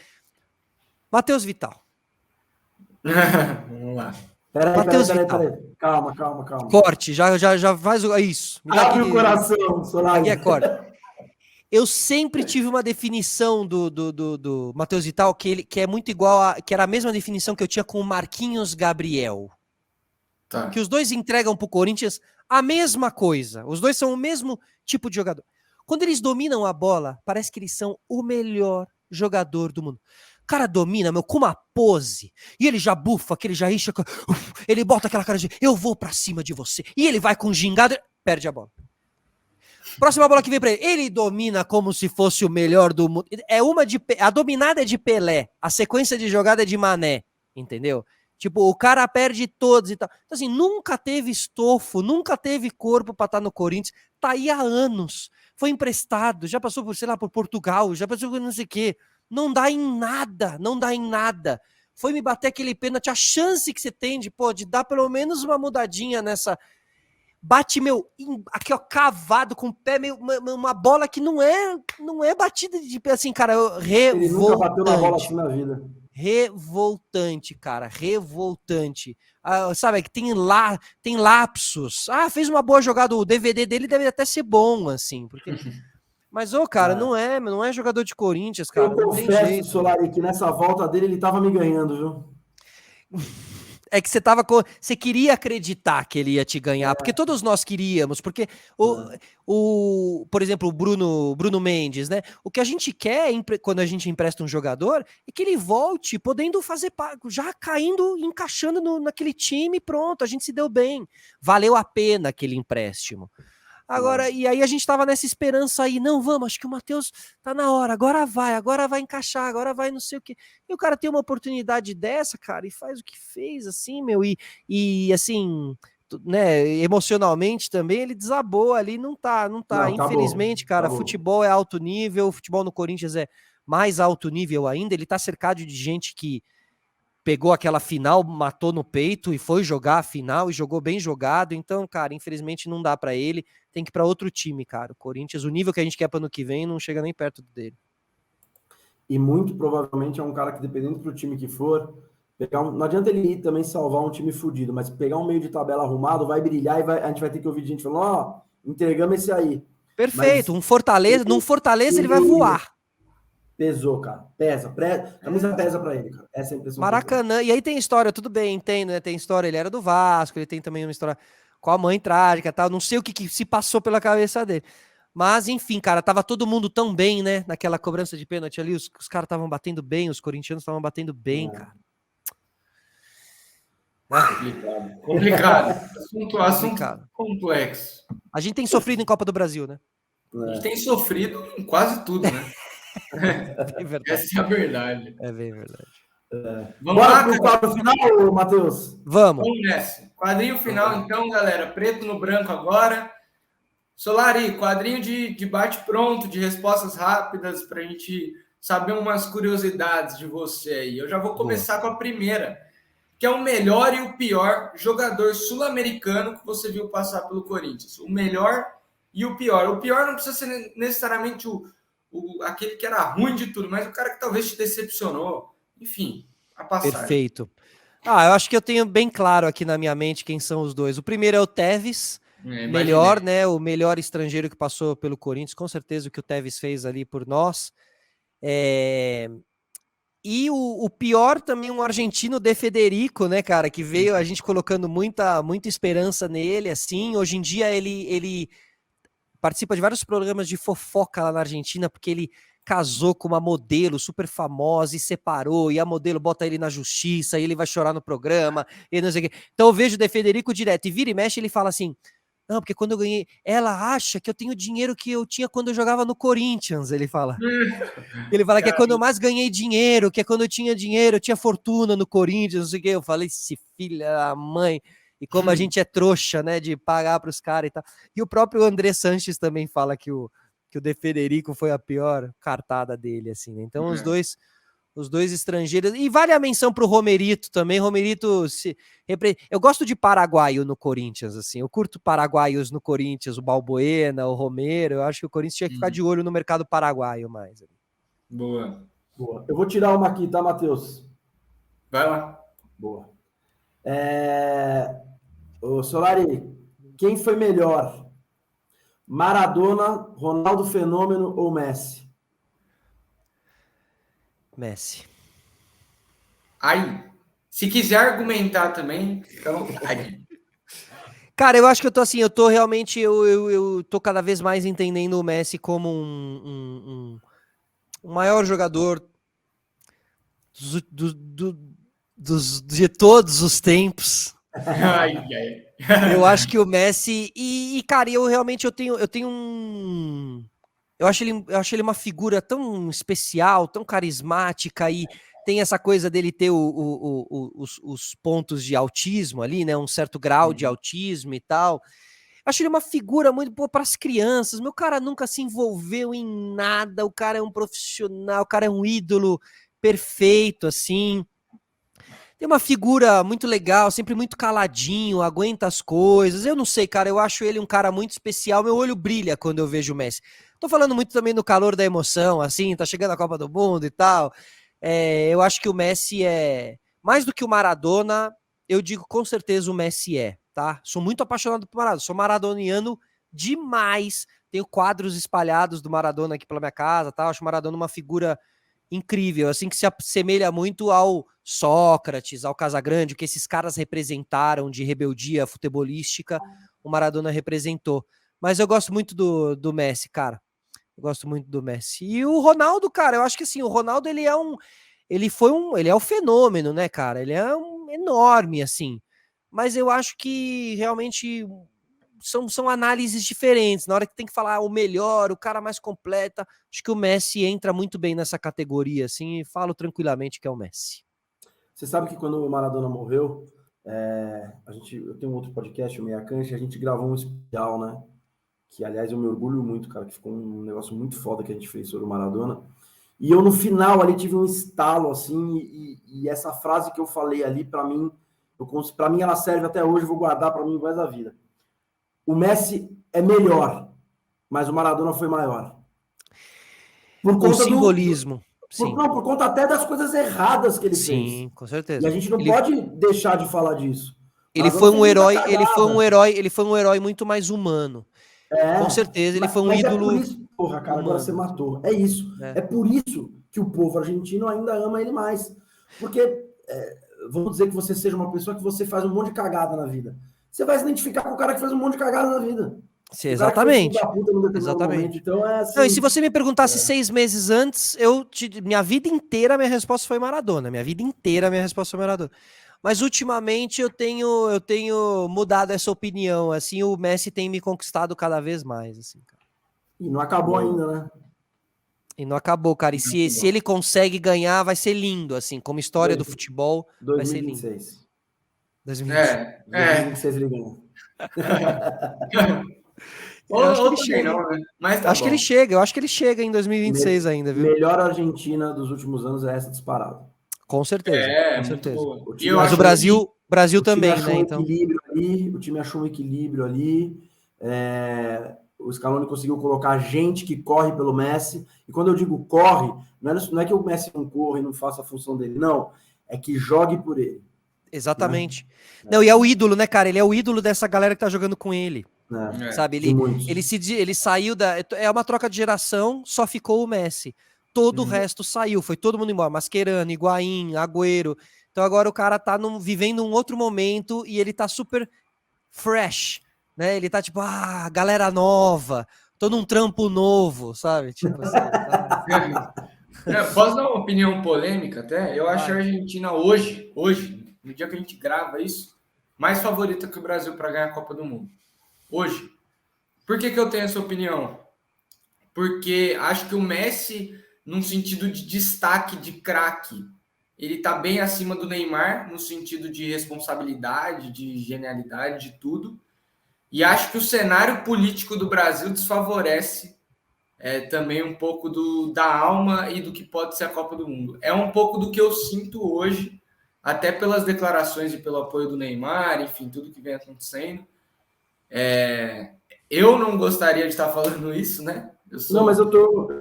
C: Matheus Vital.
B: Vamos lá.
C: Matheus Vital.
A: Calma.
C: Corte, já faz isso. Me dá
A: Abre o coração, Solari.
C: Aqui é corte. Eu sempre tive uma definição do Matheus Vital que é muito igual que era a mesma definição que eu tinha com o Marquinhos Gabriel. Tá. Que os dois entregam pro Corinthians a mesma coisa. Os dois são o mesmo tipo de jogador. Quando eles dominam a bola, parece que eles são o melhor jogador do mundo. O cara domina, com uma pose, e ele já bufa, que ele já enche, ele bota aquela cara de eu vou pra cima de você, e ele vai com gingado, perde a bola. Próxima bola que vem pra ele. Ele domina como se fosse o melhor do mundo. A dominada é de Pelé. A sequência de jogada é de Mané. Entendeu? Tipo, o cara perde todos e tal. Então, assim, nunca teve estofo, nunca teve corpo pra estar no Corinthians. Tá aí há anos. Foi emprestado, já passou por, sei lá, por Portugal, já passou por não sei o quê. Não dá em nada. Foi me bater aquele pênalti. A chance que você tem de dar pelo menos uma mudadinha nessa... Bate, aqui, ó, cavado, com o pé, uma bola que não é batida de pé, assim, cara, revoltante. Ele nunca bateu na bola assim na vida. Revoltante, cara, revoltante. Sabe, que tem lapsos. Fez uma boa jogada, o DVD dele deve até ser bom, assim, porque... Mas, cara, não é jogador de Corinthians, cara.
A: Eu confesso, Solari, que nessa volta dele ele tava me ganhando, viu?
C: É que você queria acreditar que ele ia te ganhar, porque todos nós queríamos, porque por exemplo, o Bruno Mendes, né? O que a gente quer quando a gente empresta um jogador é que ele volte podendo fazer, já caindo, encaixando naquele time, pronto, a gente se deu bem. Valeu a pena aquele empréstimo. Agora, e aí a gente tava nessa esperança aí, não, vamos, acho que o Matheus tá na hora, agora vai encaixar, agora vai não sei o quê. E o cara tem uma oportunidade dessa, cara, e faz o que fez, assim, e assim, né, emocionalmente também, ele desabou ali, não tá. Infelizmente, cara, futebol é alto nível, futebol no Corinthians é mais alto nível ainda, ele tá cercado de gente que pegou aquela final, matou no peito e foi jogar a final e jogou bem jogado. Então, cara, infelizmente não dá pra ele. Tem que ir pra outro time, cara. O Corinthians, o nível que a gente quer para ano que vem, não chega nem perto dele.
A: E muito provavelmente é um cara que, dependendo do time que for, não adianta ele ir também salvar um time fudido, mas pegar um meio de tabela arrumado, vai brilhar e a gente vai ter que ouvir gente falando, entregamos esse aí.
C: Perfeito. Mas, num Fortaleza ele vai voar.
A: Pesou, cara. Camisa pesa pra ele, cara. Essa é a impressão.
C: Maracanã. E aí tem história, tudo bem, entendo, né? Tem história, ele era do Vasco, ele tem também uma história com a mãe trágica e tal. Não sei o que se passou pela cabeça dele. Mas, enfim, cara, tava todo mundo tão bem, né? Naquela cobrança de pênalti ali, os caras estavam batendo bem, os corintianos estavam batendo bem, cara.
B: Complicado. Assunto complexo.
C: A gente tem sofrido em Copa do Brasil, né?
B: A gente tem sofrido em quase tudo, né? Essa é a verdade.
C: É bem verdade.
A: Vamos lá pro quadro final, Matheus?
C: Vamos
B: nessa. Quadrinho final, então, galera. Preto no branco agora. Solari, quadrinho de bate-pronto, de respostas rápidas, para a gente saber umas curiosidades de você aí. Eu já vou começar com a primeira, que é o melhor e o pior jogador sul-americano que você viu passar pelo Corinthians. O melhor e o pior. O pior não precisa ser necessariamente aquele que era ruim de tudo, mas o cara que talvez te decepcionou. Enfim, a passagem.
C: Perfeito. Eu acho que eu tenho bem claro aqui na minha mente quem são os dois. O primeiro é o Tevez, melhor, né? O melhor estrangeiro que passou pelo Corinthians, com certeza o que o Tevez fez ali por nós. E o pior também, um argentino, De Federico, né, cara, que veio a gente colocando muita esperança nele, assim. Hoje em dia ele participa de vários programas de fofoca lá na Argentina, porque ele casou com uma modelo super famosa e separou, e a modelo bota ele na justiça, e ele vai chorar no programa, e não sei o quê. Então eu vejo o De Federico direto, e vira e mexe, ele fala assim, não, porque quando eu ganhei, ela acha que eu tenho dinheiro que eu tinha quando eu jogava no Corinthians, ele fala. Ele fala que é quando eu mais ganhei dinheiro, que é quando eu tinha dinheiro, eu tinha fortuna no Corinthians, não sei o quê. Eu falei, esse filho da mãe, e como a gente é trouxa, né, de pagar para os caras e tal. E o próprio André Sanches também fala que o De Federico foi a pior cartada dele, assim, né? Então os dois estrangeiros, e vale a menção pro Romerito também. Romerito eu gosto de paraguaio no Corinthians, assim, eu curto paraguaios no Corinthians, o Balbuena, o Romero. Eu acho que o Corinthians tinha que ficar de olho no mercado paraguaio mais.
B: Boa.
A: Eu vou tirar uma aqui, tá, Matheus?
B: Vai lá.
A: Boa. Ô, Solari, quem foi melhor? Maradona, Ronaldo Fenômeno ou Messi?
C: Messi.
B: Aí, se quiser argumentar também, fica à vontade.
C: Cara, eu acho que eu tô assim, eu tô realmente, eu tô cada vez mais entendendo o Messi como um maior jogador de todos os tempos. Eu acho que o Messi, cara, eu realmente eu tenho um... Eu acho ele uma figura tão especial, tão carismática, e tem essa coisa dele ter os pontos de autismo ali, né? Um certo grau de autismo e tal. Acho ele uma figura muito boa para as crianças. Meu cara nunca se envolveu em nada. O cara é um profissional, o cara é um ídolo perfeito, assim. Tem uma figura muito legal, sempre muito caladinho, aguenta as coisas. Eu não sei, cara, eu acho ele um cara muito especial. Meu olho brilha quando eu vejo o Messi. Tô falando muito também no calor da emoção, assim, tá chegando a Copa do Mundo e tal. Eu acho que o Messi é... Mais do que o Maradona, eu digo com certeza o Messi tá? Sou muito apaixonado por Maradona, sou maradoniano demais. Tenho quadros espalhados do Maradona aqui pela minha casa, tá? Acho o Maradona uma figura incrível, assim, que se assemelha muito ao Sócrates, ao Casagrande, o que esses caras representaram de rebeldia futebolística, o Maradona representou. Mas eu gosto muito do Messi, cara. Eu gosto muito do Messi. E o Ronaldo, cara, eu acho que assim, o Ronaldo, ele é um fenômeno, né, cara? Ele é um enorme, assim. Mas eu acho que realmente são análises diferentes. Na hora que tem que falar o melhor, o cara mais completa, acho que o Messi entra muito bem nessa categoria, assim, e falo tranquilamente que é o Messi.
A: Você sabe que quando o Maradona morreu, eu tenho um outro podcast, o Meia Cancha, a gente gravou um especial, né? Que, aliás, eu me orgulho muito, cara, que ficou um negócio muito foda que a gente fez sobre o Maradona. E eu, no final, ali, tive um estalo, assim, e essa frase que eu falei ali, para mim, ela serve até hoje, eu vou guardar para mim o resto da vida. O Messi é melhor, mas o Maradona foi maior.
C: Por conta o simbolismo.
A: Por conta até das coisas erradas que ele fez.
C: Sim, com certeza.
A: E a gente não pode deixar de falar disso.
C: Ele foi um herói, ele foi um herói muito mais humano. Com certeza, ele foi um ídolo.
A: É por isso, porra, cara, humano. Agora você matou. É isso. É por isso que o povo argentino ainda ama ele mais. Porque, vamos dizer que você seja uma pessoa que você faz um monte de cagada na vida. Você vai se identificar com o cara que faz um monte de cagada na vida.
C: Sim, exatamente.
A: Exatamente. Então é assim.
C: Não, e se você me perguntasse 6 meses antes, minha vida inteira, minha resposta foi Maradona. Minha vida inteira, minha resposta foi Maradona. Mas ultimamente eu tenho mudado essa opinião, assim, o Messi tem me conquistado cada vez mais, assim, cara.
A: E não acabou ainda, né?
C: E não acabou, cara. E se ele consegue ganhar, vai ser lindo, assim, como história do futebol,
A: 2026.
C: Vai ser lindo.
A: 2026 ele ganha.
B: Ou,
C: Eu acho que
B: ou
C: ele
B: também
C: chega.
B: não, né? Mas
C: Eu
B: tá
C: acho que ele
B: bom.
C: chega, eu acho que ele chega em 2026 ainda, viu?
A: Melhor Argentina dos últimos anos é essa disparada.
C: Com certeza,
B: É,
C: com
B: muito
C: certeza.
B: boa.
A: O
B: E
A: time
B: eu
C: Mas o
B: acho
A: achou,
B: que
C: Brasil
A: o time
C: também,
A: achou
C: né?
A: um
C: Então,
A: equilíbrio ali, o time achou um equilíbrio ali. O Scaloni conseguiu colocar gente que corre pelo Messi. E quando eu digo corre, não é que o Messi não corra e não faça a função dele, não. É que jogue por ele.
C: exatamente. Não, e é o ídolo, né, cara? Ele é o ídolo dessa galera que tá jogando com ele.
A: Né?
C: Sabe,
A: De muitos.
C: ele saiu da. É uma troca de geração, só ficou o Messi. Todo o resto saiu, foi todo mundo embora. Mascherano, Higuaín, Agüero. Então agora o cara tá vivendo um outro momento e ele tá super fresh, né? Ele tá tipo, galera nova, tô num trampo novo, sabe? Tipo assim, tá feliz.
B: Posso dar uma opinião polêmica até? Eu acho a
C: Vai.
B: Argentina hoje, no dia que a gente grava isso, mais favorita que o Brasil para ganhar a Copa do Mundo. Hoje. Por que eu tenho essa opinião? Porque acho que o Messi, num sentido de destaque, de craque, ele tá bem acima do Neymar, no sentido de responsabilidade, de genialidade, de tudo. E acho que o cenário político do Brasil desfavorece também um pouco da alma e do que pode ser a Copa do Mundo. É um pouco do que eu sinto hoje, até pelas declarações e pelo apoio do Neymar, enfim, tudo que vem acontecendo. Eu não gostaria de estar falando isso, né?
A: Não, mas eu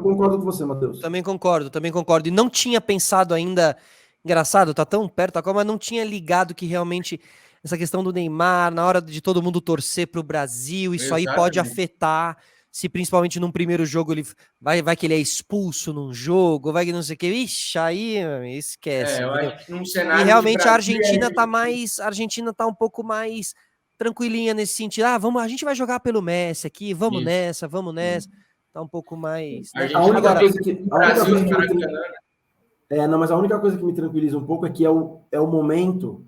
A: concordo com você, Matheus.
C: Também concordo, também concordo. E não tinha pensado ainda. Engraçado, tá tão perto agora, mas não tinha ligado que realmente essa questão do Neymar, na hora de todo mundo torcer pro Brasil, isso aí pode
B: Exatamente.
C: afetar. Se principalmente num primeiro jogo ele vai que ele é expulso num jogo, vai que não sei o que. Ixi, aí esquece,
B: Eu
C: entendeu?
B: acho que num
C: E
B: cenário de
C: realmente a
B: Brasil
C: Argentina tá mais. A Argentina tá um pouco mais tranquilinha nesse sentido. A gente vai jogar pelo Messi aqui,
B: isso.
C: vamos nessa. Tá um pouco mais,
B: A
C: né?
A: A
B: Argentina
A: única
C: Agora,
A: coisa
B: também
A: que,
B: o
A: a única
B: Brasil
A: coisa
B: no
A: que me,
B: Maracanã.
A: não, mas a única coisa que me tranquiliza um pouco é que é o momento,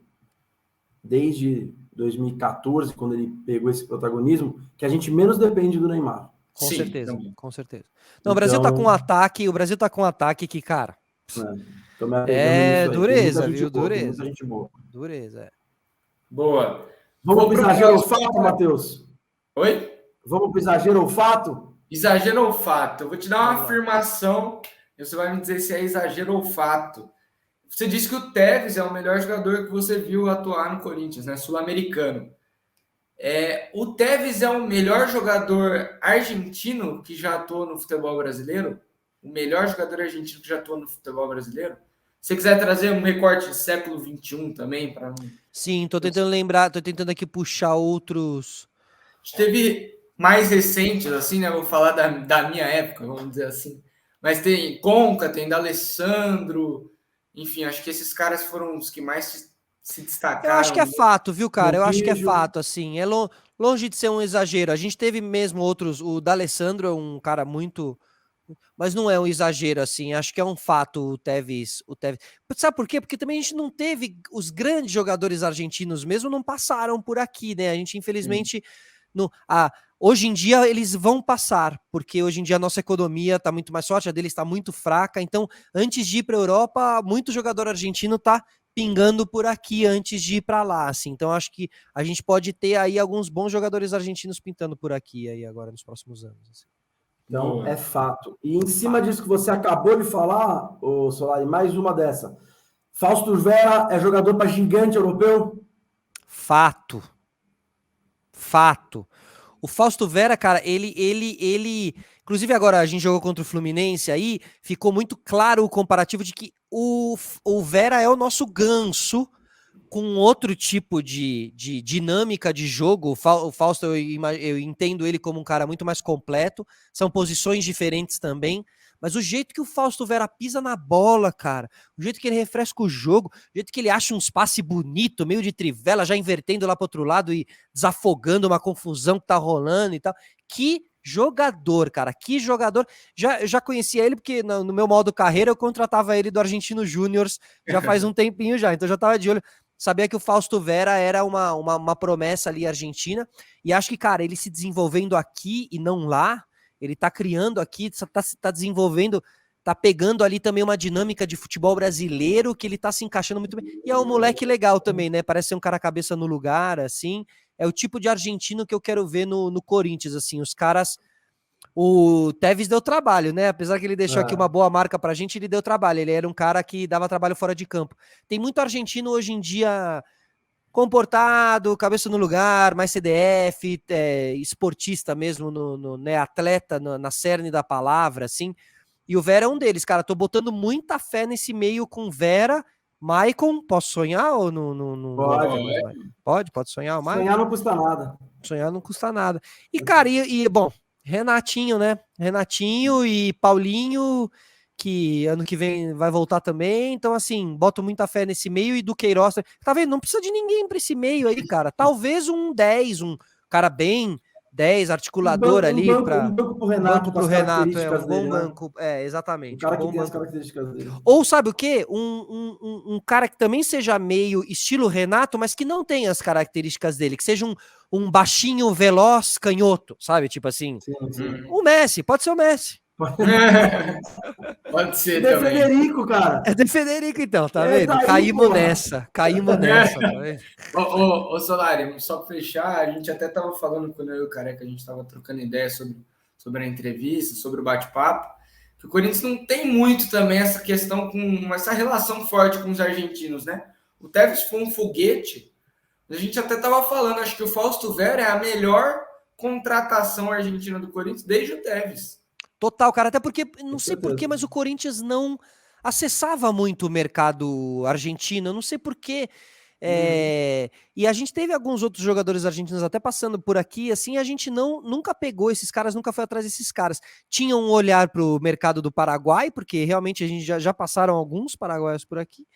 A: desde 2014, quando ele pegou esse protagonismo, que a gente menos depende do Neymar.
C: com
B: Sim,
C: certeza,
B: também.
C: com certeza. Não,
A: Então,
C: o Brasil tá com um ataque que, cara,
A: né, tô me apegando
C: é
A: nisso aí. Tem muita
C: dureza,
A: gente
C: viu?
A: boa, tem muita
C: Dureza.
A: gente boa.
C: Dureza, é.
B: Boa.
A: Vamos
B: Vou
A: para o
B: para o
A: exagero
B: próximo.
A: olfato, Matheus?
B: Oi?
A: Vamos para o exagero olfato?
B: Exagero ou fato? Eu vou te dar uma
C: Vamos lá.
B: afirmação e você vai me dizer se é exagero ou fato. Você disse que o Tevez é o melhor jogador que você viu atuar no Corinthians, né? Sul-americano. O Tevez é o melhor jogador argentino que já atuou no futebol brasileiro? O melhor jogador argentino que já atuou no futebol brasileiro? Se você quiser trazer um recorte do século XXI também, para não.
C: Sim, tô tentando lembrar, tô tentando aqui puxar outros.
B: A gente teve mais recentes, assim, né? Vou falar da minha época, vamos dizer assim. Mas tem Conca, tem D'Alessandro, enfim, acho que esses caras foram os que mais se
C: Eu acho que
B: destacaram.
C: é fato, viu, cara? Eu acho que é
A: Montijo.
C: fato, assim. É longe de ser um exagero. A gente teve mesmo outros. O D'Alessandro é um cara muito. Mas não é um exagero, assim. Acho que é um fato o Tevez. Sabe por quê? Porque também a gente não teve. Os grandes jogadores argentinos mesmo não passaram por aqui, né? A gente, infelizmente. Hoje em dia eles vão passar, porque hoje em dia a nossa economia está muito mais forte, a deles está muito fraca. Então, antes de ir para a Europa, muito jogador argentino está pingando por aqui antes de ir para lá, assim. Então acho que a gente pode ter aí alguns bons jogadores argentinos pintando por aqui aí agora nos próximos anos. Assim.
A: Então,
B: Boa.
A: é fato. E em cima disso que você acabou de falar, ô Solari, mais uma dessa. Fausto Vera é jogador para gigante europeu?
C: Fato. O Fausto Vera, cara, inclusive agora a gente jogou contra o Fluminense aí, ficou muito claro o comparativo de que o Vera é o nosso Ganso com outro tipo de dinâmica de jogo. O Fausto, eu entendo ele como um cara muito mais completo, são posições diferentes também, mas o jeito que o Fausto Vera pisa na bola, cara, o jeito que ele refresca o jogo, o jeito que ele acha uns passe bonito, meio de trivela, já invertendo lá pro outro lado e desafogando uma confusão que tá rolando e tal. Que jogador, cara, que jogador. Eu já conhecia ele porque no meu modo carreira eu contratava ele do Argentino Júnior já faz um tempinho já, então eu já tava de olho. Sabia que o Fausto Vera era uma promessa ali argentina, e acho que, cara, ele se desenvolvendo aqui e não lá, ele tá criando aqui, tá desenvolvendo, tá pegando ali também uma dinâmica de futebol brasileiro que ele tá se encaixando muito bem. E é um moleque legal também, né? Parece ser um cara cabeça no lugar, assim. é o tipo de argentino que eu quero ver no Corinthians, assim, os caras... O Tevez deu trabalho, né? Apesar que ele deixou aqui uma boa marca pra gente, ele deu trabalho. Ele era um cara que dava trabalho fora de campo. Tem muito argentino hoje em dia comportado, cabeça no lugar, mais CDF, esportista mesmo, né, atleta na cerne da palavra, assim. E o Vera é um deles, cara. Tô botando muita fé nesse meio com Vera, Maicon. Posso sonhar ou não
A: Pode.
C: Pode sonhar o Maicon?
A: Sonhar não custa nada.
C: Sonhar não custa nada. E, cara, bom, Renatinho, né? Renatinho e Paulinho, que ano que vem vai voltar também. Então, assim, boto muita fé nesse meio e do Queiroz. Tá vendo? Não precisa de ninguém para esse meio aí, cara. Talvez um 10, um cara bem 10, articulador ali.
A: Um banco pro Renato,
C: pro Renato,
A: um bom
C: banco. Exatamente.
A: O cara
C: um
A: que tem
C: banco.
A: as características dele.
C: Ou sabe o quê? Um cara que também seja meio estilo Renato, mas que não tenha as características dele, que seja um baixinho, veloz, canhoto, sabe? Tipo assim.
A: Sim.
C: O Messi, pode ser o Messi.
B: Pode ser
A: De
B: também.
A: Federico, cara.
C: É de Federico, então, tá vendo?
A: Daí,
C: Caímos nessa, tá vendo?
B: Ô, Solari, só pra fechar, a gente até tava falando quando eu e o Careca, a gente tava trocando ideia sobre a entrevista, sobre o bate-papo, que o Corinthians não tem muito também essa questão com essa relação forte com os argentinos, né? O Tevez foi um foguete, a gente até tava falando, acho que o Fausto Vera é a melhor contratação argentina do Corinthians desde o Tevez.
C: Total, cara, até porque, não sei porquê, mas o Corinthians não acessava muito o mercado argentino, eu não sei porquê. E a gente teve alguns outros jogadores argentinos até passando por aqui, assim, a gente nunca pegou esses caras, nunca foi atrás desses caras. Tinha um olhar para o mercado do Paraguai, porque realmente a gente já passaram alguns paraguaios por aqui.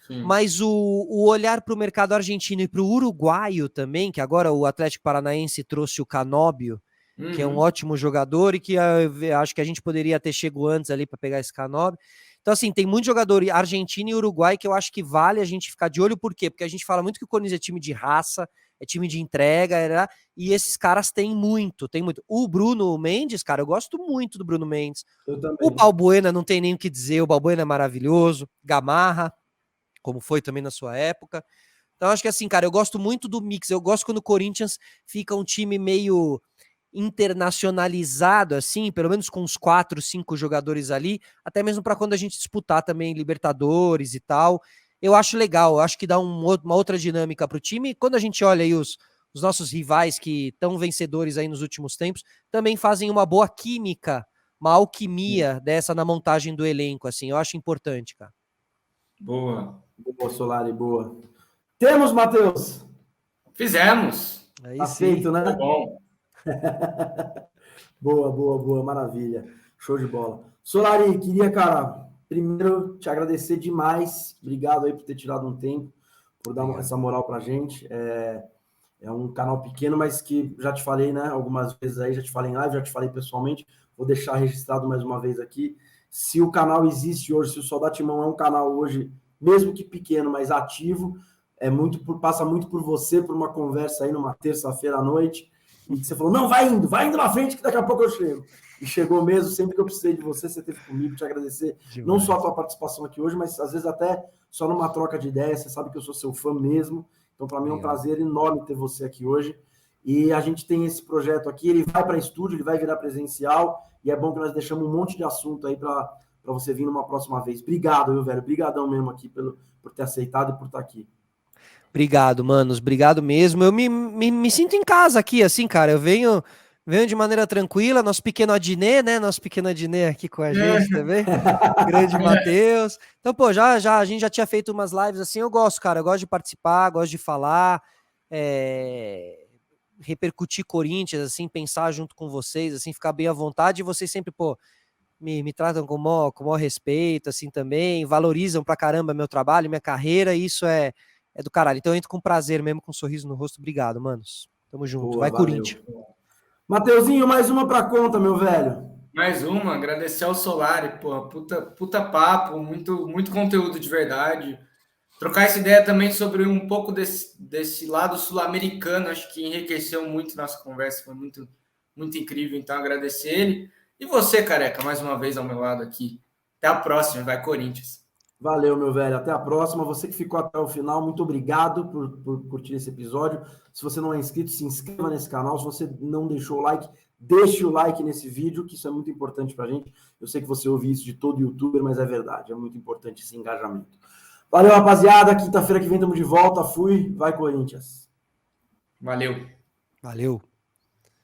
C: Sim. Mas o olhar para o mercado argentino e para o uruguaio também, que agora o Atlético Paranaense trouxe o Canóbio, que é um ótimo jogador e que acho que a gente poderia ter chegado antes ali para pegar esse Canóbio. Então, assim, tem muito jogador argentino e uruguai que eu acho que vale a gente ficar de olho. Por quê? Porque a gente fala muito que o Corinthians é time de raça, é time de entrega, e esses caras têm muito. O Bruno Mendes, cara, eu gosto muito do Bruno Mendes. O Balbuena, não tem nem o que dizer, o Balbuena é maravilhoso. Gamarra, como foi também na sua época. Então, acho que assim, cara, eu gosto muito do mix. Eu gosto quando o Corinthians fica um time meio internacionalizado, assim, pelo menos com uns 4, 5 jogadores ali, até mesmo para quando a gente disputar também Libertadores e tal. Eu acho legal, eu acho que dá uma outra dinâmica para o time. E quando a gente olha aí os nossos rivais que estão vencedores aí nos últimos tempos, também fazem uma boa química, uma alquimia dessa na montagem do elenco, assim, eu acho importante, cara.
B: Boa,
A: Solari, boa. Temos, Matheus?
B: Fizemos.
A: Aí tá feito, né?
B: Tá bom.
A: Boa, maravilha. Show de bola. Solari, queria, cara, primeiro te agradecer demais. Obrigado aí por ter tirado um tempo, por dar essa moral pra gente. É um canal pequeno, mas que já te falei, né? Algumas vezes aí, já te falei em live, já te falei pessoalmente. Vou deixar registrado mais uma vez aqui. Se o canal existe hoje, se o Soldado Timão é um canal hoje, mesmo que pequeno, mas ativo, passa muito por você, por uma conversa aí numa terça-feira à noite. E que você falou, não, vai indo na frente que daqui a pouco eu chego. E chegou mesmo, sempre que eu precisei de você, você esteve comigo, te agradecer. Demais. Não só a tua participação aqui hoje, mas às vezes até só numa troca de ideias, você sabe que eu sou seu fã mesmo. Então, para mim é um prazer enorme ter você aqui hoje. E a gente tem esse projeto aqui, ele vai para estúdio, ele vai virar presencial, e é bom que nós deixamos um monte de assunto aí para você vir numa próxima vez. Obrigado, meu velho, obrigadão mesmo aqui por ter aceitado e por estar aqui.
C: Obrigado, manos, obrigado mesmo. Eu me sinto em casa aqui, assim, cara. Eu venho de maneira tranquila. Nosso pequeno Adnet, né? Nosso pequeno Adnet aqui com a gente também. Grande Matheus. Então, pô, a gente já tinha feito umas lives assim. Eu gosto, cara. Eu gosto de participar, gosto de falar, repercutir Corinthians, assim, pensar junto com vocês, assim, ficar bem à vontade. E vocês sempre, pô, me tratam com o maior respeito, assim, também. Valorizam pra caramba meu trabalho, minha carreira. E isso é do caralho. Então eu entro com prazer mesmo, com um sorriso no rosto. Obrigado, manos. Tamo junto. Boa, vai, valeu. Corinthians.
A: Mateuzinho, mais uma pra conta, meu velho.
B: Mais uma. Agradecer ao Solari, pô. Puta papo, muito conteúdo de verdade. Trocar essa ideia também sobre um pouco desse lado sul-americano, acho que enriqueceu muito nossa conversa, foi muito, muito incrível. Então, agradecer ele. E você, Careca, mais uma vez ao meu lado aqui. Até a próxima. Vai, Corinthians.
A: Valeu, meu velho. Até a próxima. Você que ficou até o final, muito obrigado por curtir esse episódio. Se você não é inscrito, se inscreva nesse canal. Se você não deixou o like, deixe o like nesse vídeo, que isso é muito importante pra gente. Eu sei que você ouve isso de todo youtuber, mas é verdade. É muito importante esse engajamento. Valeu, rapaziada. Quinta-feira que vem estamos de volta. Fui. Vai, Corinthians.
B: Valeu.
C: Valeu.